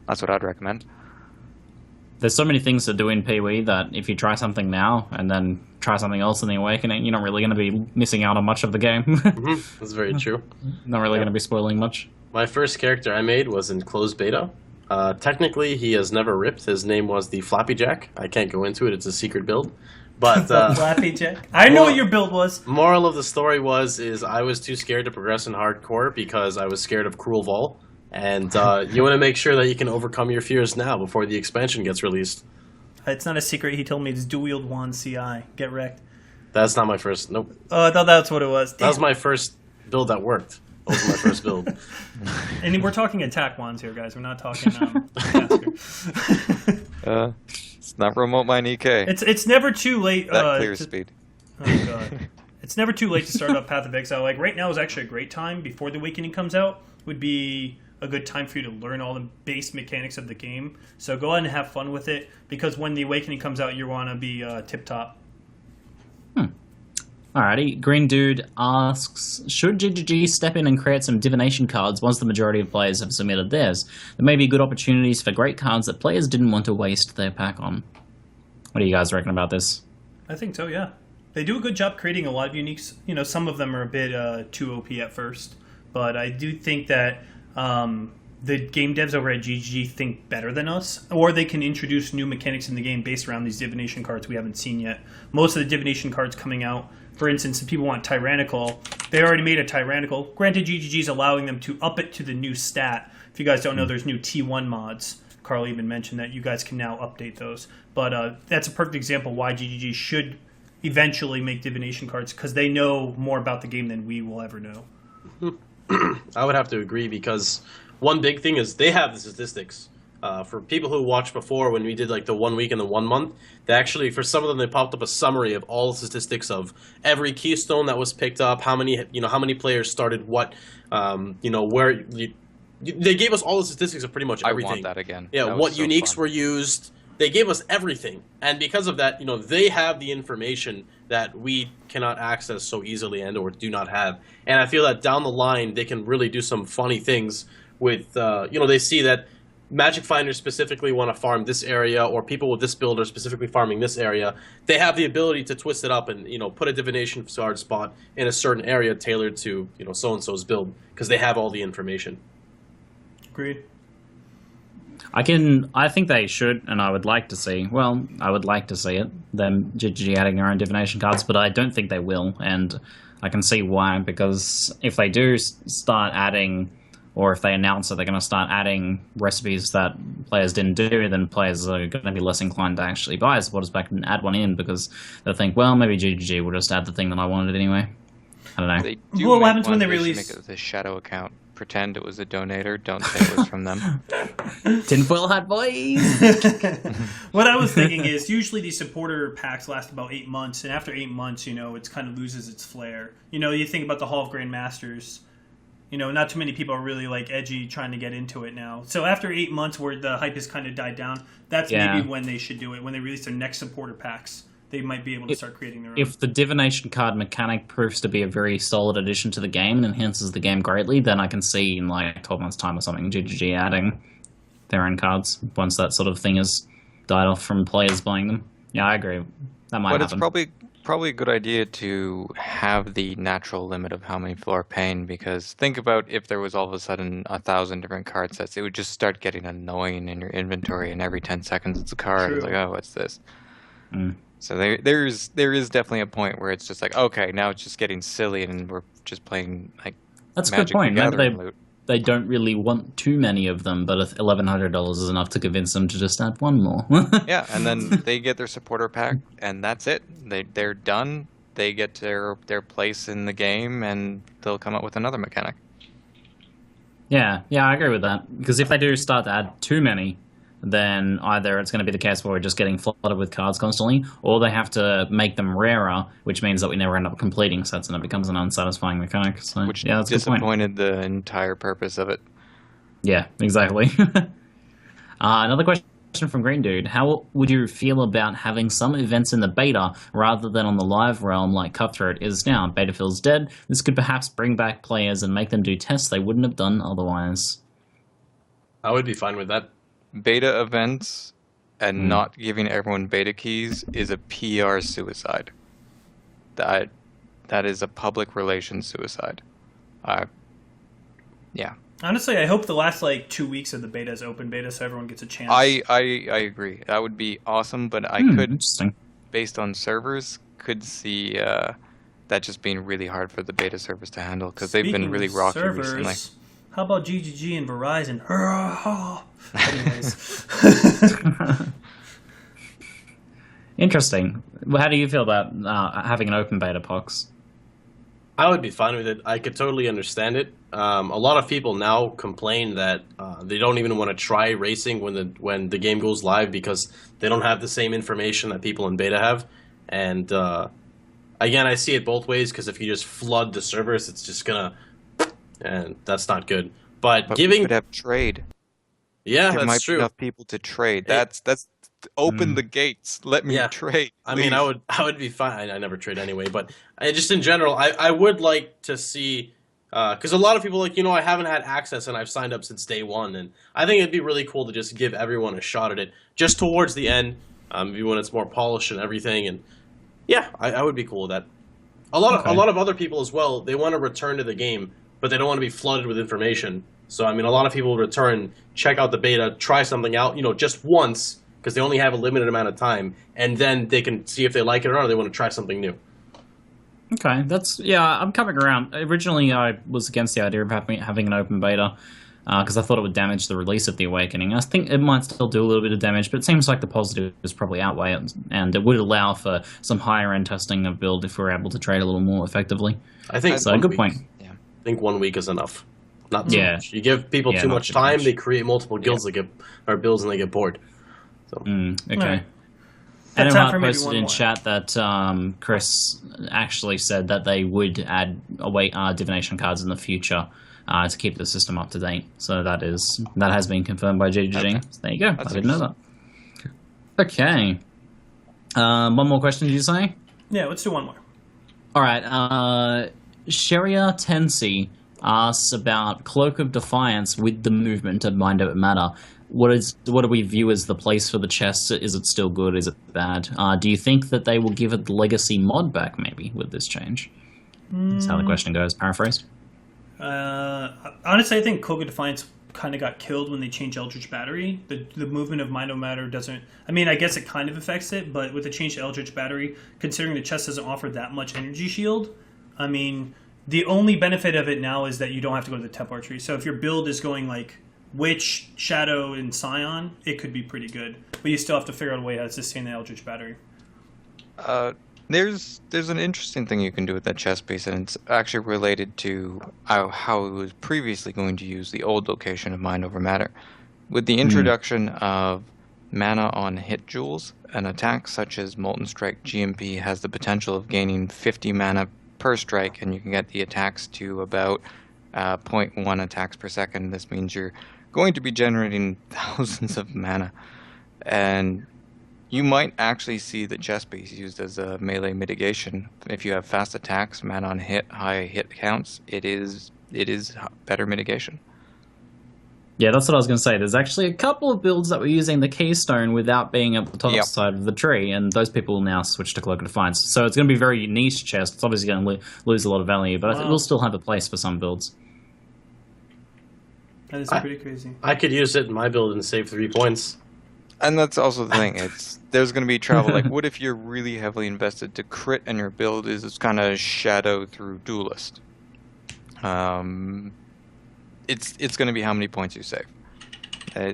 Speaker 4: That's what I'd recommend.
Speaker 3: There's so many things to do in PoE that if you try something now and then try something else in the Awakening, you're not really going to be missing out on much of the game.
Speaker 2: That's very true.
Speaker 3: Not really going to be spoiling much.
Speaker 2: My first character I made was in closed beta, Technically, he has never ripped. His name was the Flappy Jack. I can't go into it. It's a secret build. But
Speaker 1: Flappy Jack. I know what your build was.
Speaker 2: Moral of the story is I was too scared to progress in hardcore because I was scared of Cruel Vol. And you want to make sure that you can overcome your fears now before the expansion gets released.
Speaker 1: It's not a secret. He told me it's dual wield wand CI. Get wrecked.
Speaker 2: That's not my first. Nope.
Speaker 1: Oh, I thought that's what it was. Damn.
Speaker 2: That was my first build that worked. That was my first build.
Speaker 1: And we're talking attack wands here, guys. We're not talking
Speaker 4: It's not remote mine EK.
Speaker 1: It's never too late.
Speaker 4: That clear speed.
Speaker 1: Oh god. It's never too late to start up Path of Exile. Like right now is actually a great time before the Awakening comes out. Would be a good time for you to learn all the base mechanics of the game. So go ahead and have fun with it because when the Awakening comes out, you want to be tip top.
Speaker 3: Alrighty, Green Dude asks, should GGG step in and create some divination cards once the majority of players have submitted theirs? There may be good opportunities for great cards that players didn't want to waste their pack on. What do you guys reckon about this?
Speaker 1: I think so, yeah. They do a good job creating a lot of uniques. You know, some of them are a bit too OP at first, but I do think that the game devs over at GGG think better than us, or they can introduce new mechanics in the game based around these divination cards we haven't seen yet. Most of the divination cards coming out, for instance, if people want Tyrannical, they already made a Tyrannical. Granted, GGG is allowing them to up it to the new stat. If you guys don't know, there's new T1 mods. Carl even mentioned that you guys can now update those. But that's a perfect example why GGG should eventually make divination cards, because they know more about the game than we will ever know.
Speaker 2: I would have to agree because one big thing is they have the statistics. For people who watched before when we did like the 1 week and the 1 month, they actually, for some of them, they popped up a summary of all the statistics of every keystone that was picked up, how many players started what, where. They gave us all the statistics of pretty much everything.
Speaker 4: I want that again.
Speaker 2: Yeah,
Speaker 4: that
Speaker 2: what
Speaker 4: so
Speaker 2: uniques
Speaker 4: fun.
Speaker 2: were used. They gave us everything, and because of that, they have the information that we cannot access so easily and or do not have. And I feel that down the line, they can really do some funny things with, they see that Magic Finders specifically want to farm this area, or people with this build are specifically farming this area. They have the ability to twist it up and put a divination card spot in a certain area tailored to so and so's build because they have all the information.
Speaker 1: Agreed.
Speaker 3: I think they should, and I would like to see it, them GGG adding their own divination cards, but I don't think they will, and I can see why, because if they do start adding, or if they announce that they're going to start adding recipes that players didn't do, then players are going to be less inclined to actually buy a supporters pack and add one in, because they'll think, well, maybe GGG will just add the thing that I wanted anyway. I don't know.
Speaker 4: They do
Speaker 1: What
Speaker 4: make
Speaker 1: happens when
Speaker 4: one,
Speaker 1: they
Speaker 4: should
Speaker 1: release-
Speaker 4: make it with a shadow account. Pretend it was a donator. Don't say it was from them.
Speaker 3: Tinfoil hat boys!
Speaker 1: What I was thinking is usually these supporter packs last about 8 months, and after 8 months, it kind of loses its flair. You think about the Hall of Grandmasters. Not too many people are really edgy trying to get into it now. So after 8 months where the hype has kind of died down, that's maybe when they should do it. When they release their next supporter packs, they might be able to start creating their own.
Speaker 3: If the divination card mechanic proves to be a very solid addition to the game and enhances the game greatly, then I can see in 12 months' time or something, GGG adding their own cards once that sort of thing has died off from players buying them. Yeah, I agree. That might happen.
Speaker 4: It's probably a good idea to have the natural limit of how many people are paying, because think about if there was all of a sudden 1,000 different card sets, it would just start getting annoying in your inventory, and every 10 seconds it's a card.
Speaker 1: True.
Speaker 4: It's like, oh, what's this? So there is definitely a point where it's just like, okay, now it's just getting silly, and we're just playing
Speaker 3: That's a
Speaker 4: Magic
Speaker 3: good point.
Speaker 4: the
Speaker 3: Maybe
Speaker 4: Gathering loot.
Speaker 3: they don't really want too many of them, but $1,100 is enough to convince them to just add one more.
Speaker 4: Yeah, and then they get their supporter pack, and that's it. They're done. They get their place in the game, and they'll come up with another mechanic.
Speaker 3: Yeah, I agree with that. Because if they do start to add too many, then either it's going to be the case where we're just getting flooded with cards constantly, or they have to make them rarer, which means that we never end up completing sets, and it becomes an unsatisfying mechanic. So,
Speaker 4: Which
Speaker 3: yeah, that's a good point.
Speaker 4: disappointed the entire purpose of it.
Speaker 3: Yeah, exactly. Another question from Green Dude. How would you feel about having some events in the beta rather than on the live realm like Cutthroat is now? Beta feels dead. This could perhaps bring back players and make them do tests they wouldn't have done otherwise.
Speaker 2: I would be fine with that.
Speaker 4: Beta events and not giving everyone beta keys is a PR suicide. That is a public relations suicide. Yeah.
Speaker 1: Honestly, I hope the last 2 weeks of the beta is open beta, so everyone gets a chance.
Speaker 4: I agree. That would be awesome, but I could,
Speaker 3: interesting.
Speaker 4: based on servers, could see that just being really hard for the beta servers to handle because they've been really rocky recently.
Speaker 1: How about GGG and Verizon? Anyways.
Speaker 3: Interesting. Well, how do you feel about having an open beta, Pox?
Speaker 2: I would be fine with it. I could totally understand it. A lot of people now complain that they don't even want to try racing when the game goes live because they don't have the same information that people in beta have. And again, I see it both ways because if you just flood the servers, it's just gonna, and that's not good. But giving,
Speaker 4: we could have trade.
Speaker 2: Yeah,
Speaker 4: there
Speaker 2: that's
Speaker 4: might
Speaker 2: true.
Speaker 4: Be enough people to trade. That's open the gates. Let me trade.
Speaker 2: I mean, I would be fine. I never trade anyway, but just in general, I would like to see because a lot of people I haven't had access and I've signed up since day one, and I think it'd be really cool to just give everyone a shot at it just towards the end, maybe when it's more polished and everything. And yeah, I would be cool with that. A lot of other people as well. They want to return to the game, but they don't want to be flooded with information. So I mean, a lot of people return, check out the beta, try something out, just once, because they only have a limited amount of time, and then they can see if they like it or not, or they want to try something new.
Speaker 3: Okay, I'm coming around. Originally, I was against the idea of having an open beta, because I thought it would damage the release of The Awakening. I think it might still do a little bit of damage, but it seems like the positives probably outweigh it, and it would allow for some higher-end testing of build if we're able to trade a little more effectively.
Speaker 2: I think
Speaker 3: so. Good point.
Speaker 2: Yeah. I think 1 week is enough. Not too much. You give people too much time, they create multiple guilds builds and they get bored. So
Speaker 3: okay.
Speaker 1: Right.
Speaker 3: Anyone posted in chat that Chris actually said that they would add divination cards in the future to keep the system up to date. So that has been confirmed by GGG. Okay. So there you go. I didn't know that. Okay. One more question, did you say?
Speaker 1: Yeah, let's do one more.
Speaker 3: All right. Sheria Tensi asks about Cloak of Defiance with the movement of Mind Over Matter. What do we view as the place for the chests? Is it still good? Is it bad? Do you think that they will give it the legacy mod back maybe with this change? That's how the question goes, paraphrased.
Speaker 1: Honestly, I think Cloak of Defiance kind of got killed when they changed Eldritch Battery. The movement of Mind Over Matter doesn't... I mean, I guess it kind of affects it, but with the change to Eldritch Battery, considering the chest doesn't offer that much energy shield, I mean... The only benefit of it now is that you don't have to go to the Templar tree. So if your build is going Witch, Shadow, and Scion, it could be pretty good. But you still have to figure out a way how to sustain the Eldritch Battery.
Speaker 4: There's an interesting thing you can do with that chest piece, and it's actually related to how it was previously going to use the old location of Mind Over Matter. With the introduction of mana on hit jewels, an attack such as Molten Strike GMP has the potential of gaining 50 mana per strike, and you can get the attacks to about 0.1 attacks per second. This means you're going to be generating thousands of mana, and you might actually see the chest piece used as a melee mitigation. If you have fast attacks, mana on hit, high hit counts, it is better mitigation.
Speaker 3: Yeah, that's what I was going to say. There's actually a couple of builds that were using the Keystone without being at the top side of the tree, and those people will now switch to Cloak of Defiance. So it's going to be very niche chest. It's obviously going to lose a lot of value, but I think we'll still have a place for some builds.
Speaker 1: That is pretty crazy.
Speaker 2: I could use it in my build and save 3 points.
Speaker 4: And that's also the thing. There's going to be travel. What if you're really heavily invested to crit and your build is kind of Shadow through Duelist? It's going to be how many points you save.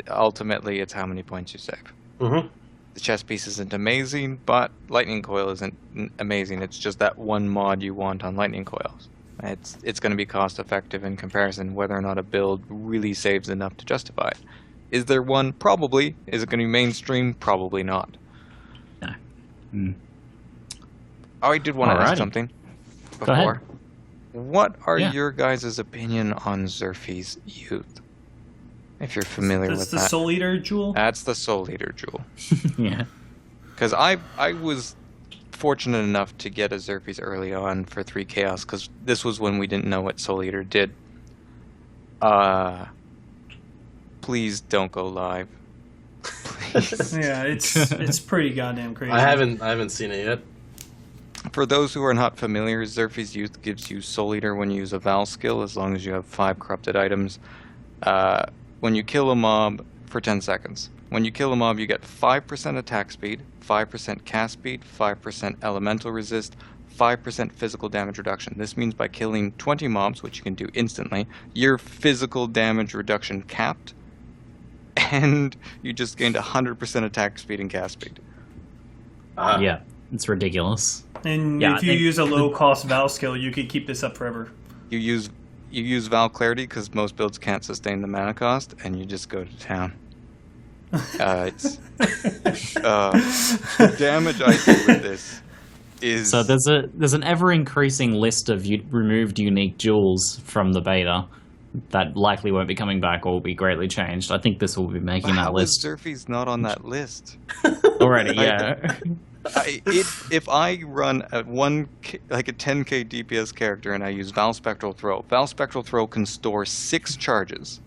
Speaker 4: Ultimately, it's how many points you save.
Speaker 2: Mm-hmm.
Speaker 4: The chest piece isn't amazing, but Lightning Coil isn't amazing. It's just that one mod you want on Lightning Coils. It's going to be cost effective in comparison whether or not a build really saves enough to justify it. Is there one? Probably. Is it going to be mainstream? Probably not.
Speaker 3: No.
Speaker 4: I did want to ask something before.
Speaker 3: Go ahead.
Speaker 4: What are your guys' opinion on Xerfy's Youth? If you're familiar with that.
Speaker 1: That's the Soul Eater jewel?
Speaker 4: That's the Soul Eater jewel.
Speaker 3: Yeah.
Speaker 4: Because I was fortunate enough to get a Xerfy's early on for 3 Chaos, because this was when we didn't know what Soul Eater did. Please don't go live. Please.
Speaker 1: Yeah, it's pretty goddamn crazy.
Speaker 2: I haven't seen it yet.
Speaker 4: For those who are not familiar, Xerfy's Youth gives you Soul Eater when you use a Val skill, as long as you have 5 corrupted items. when you kill a mob for 10 seconds. When you kill a mob, you get 5% attack speed, 5% cast speed, 5% elemental resist, 5% physical damage reduction. This means by killing 20 mobs, which you can do instantly, your physical damage reduction capped, and you just gained 100% attack speed and cast speed.
Speaker 3: Yeah, it's ridiculous.
Speaker 1: And if you use a low-cost Val skill, you could keep this up forever.
Speaker 4: You use Val Clarity because most builds can't sustain the mana cost, and you just go to town. The damage I do with this is...
Speaker 3: So there's an ever-increasing list of removed unique jewels from the beta that likely won't be coming back or will be greatly changed. I think this will be making that list.
Speaker 4: How is Zerfy's not on that list?
Speaker 3: Already, yeah.
Speaker 4: If I run a 10k DPS character and I use Val Spectral Throw can store 6 charges.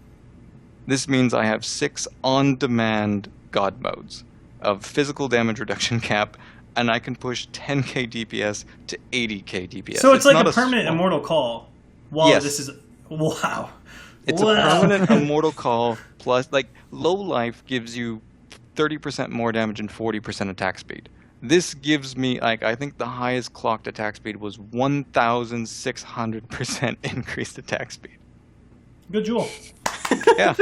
Speaker 4: This means I have 6 on-demand god modes of physical damage reduction cap, and I can push 10k DPS to 80k DPS.
Speaker 1: So it's like a permanent immortal call. Wow,
Speaker 4: yes.
Speaker 1: This is... Wow.
Speaker 4: It's a permanent immortal call plus, low life gives you 30% more damage and 40% attack speed. This gives me, I think the highest clocked attack speed was 1,600% increased attack speed.
Speaker 1: Good jewel.
Speaker 4: Yeah.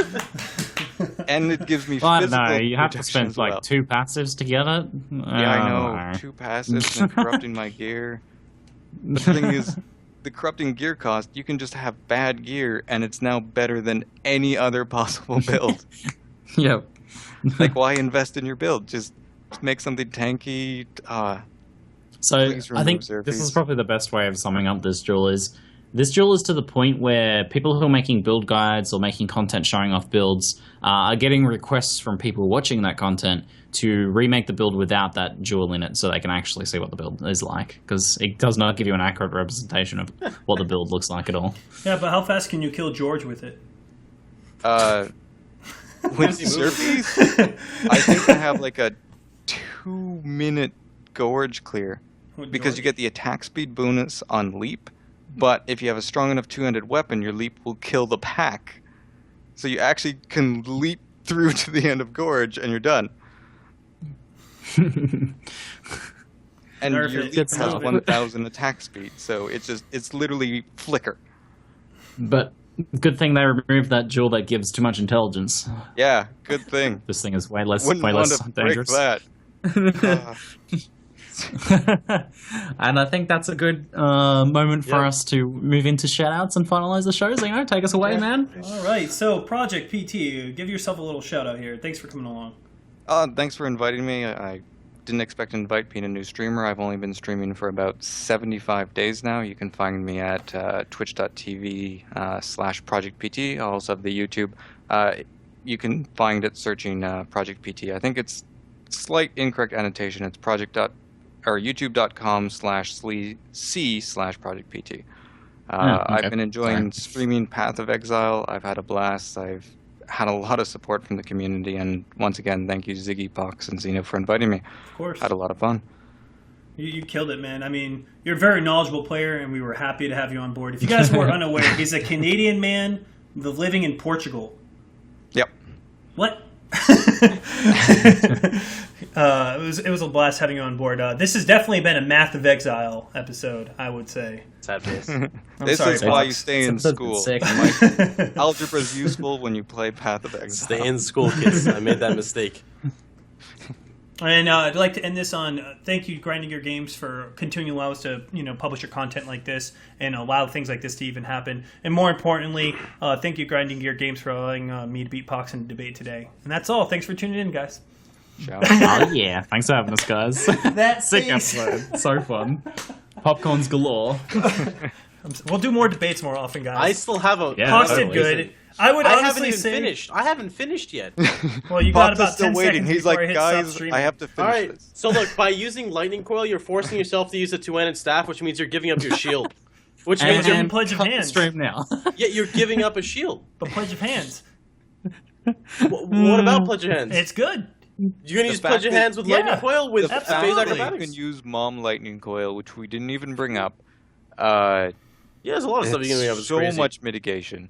Speaker 4: And it gives me
Speaker 3: I don't
Speaker 4: physical
Speaker 3: know, you have to
Speaker 4: protection
Speaker 3: spend
Speaker 4: as well.
Speaker 3: 2 passives to get it?
Speaker 4: Yeah, I know. 2 passives and corrupting my gear. The thing is, the corrupting gear cost, you can just have bad gear and it's now better than any other possible build.
Speaker 3: Yep.
Speaker 4: Why invest in your build? Just make something tanky.
Speaker 3: So I think this is probably the best way of summing up this jewel is to the point where people who are making build guides or making content showing off builds are getting requests from people watching that content to remake the build without that jewel in it so they can actually see what the build is like, because it does not give you an accurate representation of what the build looks like at all.
Speaker 1: Yeah, but how fast can you kill George with it?
Speaker 4: With Zerfies, I think I have a 2-minute gorge clear because you get the attack speed bonus on leap, but if you have a strong enough two-handed weapon, your leap will kill the pack. So you actually can leap through to the end of gorge and you're done. And your leap has 1,000 attack speed, so it's literally flicker.
Speaker 3: But good thing they removed that jewel that gives too much intelligence.
Speaker 4: Yeah, good thing.
Speaker 3: This thing is way less
Speaker 4: Wouldn't want to
Speaker 3: dangerous.
Speaker 4: break that.
Speaker 3: And I think that's a good moment for us to move into shout-outs and finalize the shows. Take us away, man.
Speaker 1: All right, so Project PT, give yourself a little shout-out here. Thanks for coming along.
Speaker 4: Thanks for inviting me. I didn't expect to invite being a new streamer. I've only been streaming for about 75 days now. You can find me at twitch.tv/ProjectPT. I also have the YouTube. You can find it searching Project PT. I think it's slight incorrect annotation. It's youtube.com/c/ProjectPT. I've been enjoying streaming Path of Exile. I've had a blast. I've had a lot of support from the community, and once again, thank you Ziggy, Pox, and Xena for inviting me.
Speaker 1: Of course.
Speaker 4: Had a lot of fun.
Speaker 1: You killed it, man. I mean, you're a very knowledgeable player, and we were happy to have you on board. If you guys were unaware, he's a Canadian man living in Portugal.
Speaker 4: Yep.
Speaker 1: What? It was a blast having you on board. This has definitely been a Math of Exile episode, I would say.
Speaker 2: Sad face.
Speaker 4: This
Speaker 1: sorry,
Speaker 4: is why
Speaker 1: Pox.
Speaker 4: you stay in school. Algebra is useful when you play Path of Exile.
Speaker 2: Stay in school, kids. I made that mistake.
Speaker 1: And I'd like to end this on thank you, Grinding Your Games, for continuing to allow us to publish your content like this and allow things like this to even happen. And more importantly, thank you, Grinding Your Games, for allowing me to beat Pox in the debate today. And that's all. Thanks for tuning in, guys.
Speaker 3: Oh yeah, thanks for having us, guys.
Speaker 1: That's
Speaker 3: sick episode. So fun. Popcorn's galore.
Speaker 1: We'll do more debates more often, guys.
Speaker 2: I still have a...
Speaker 1: Pox did good. I would honestly
Speaker 2: haven't even
Speaker 1: say...
Speaker 2: finished. I haven't finished yet.
Speaker 1: Well, you got
Speaker 4: Pox
Speaker 1: about
Speaker 4: is still
Speaker 1: 10
Speaker 4: waiting.
Speaker 1: seconds
Speaker 4: He's
Speaker 1: before
Speaker 4: like,
Speaker 1: I hit stop
Speaker 4: guys,
Speaker 1: streaming.
Speaker 4: I have to finish
Speaker 2: Alright,
Speaker 4: this.
Speaker 2: so look, by using Lightning Coil, you're forcing yourself to use a two-handed staff, which means you're giving up your shield. Which means
Speaker 1: you're
Speaker 2: you're...
Speaker 1: in Pledge of
Speaker 3: cut the
Speaker 1: Hands.
Speaker 3: stream now.
Speaker 2: Yeah, you're giving up a shield.
Speaker 1: But Pledge of Hands.
Speaker 2: What about Pledge of Hands?
Speaker 1: It's good.
Speaker 2: You're going to use
Speaker 4: fact
Speaker 2: Pledge of
Speaker 4: that-
Speaker 2: Hands with Lightning Coil with
Speaker 4: The
Speaker 2: Phase
Speaker 4: fact that you
Speaker 2: Acrobatics?
Speaker 4: can use Mom Lightning Coil, which we didn't even bring up.
Speaker 2: Yeah, there's a lot of stuff you can bring up. It's
Speaker 4: so
Speaker 2: crazy.
Speaker 4: much mitigation.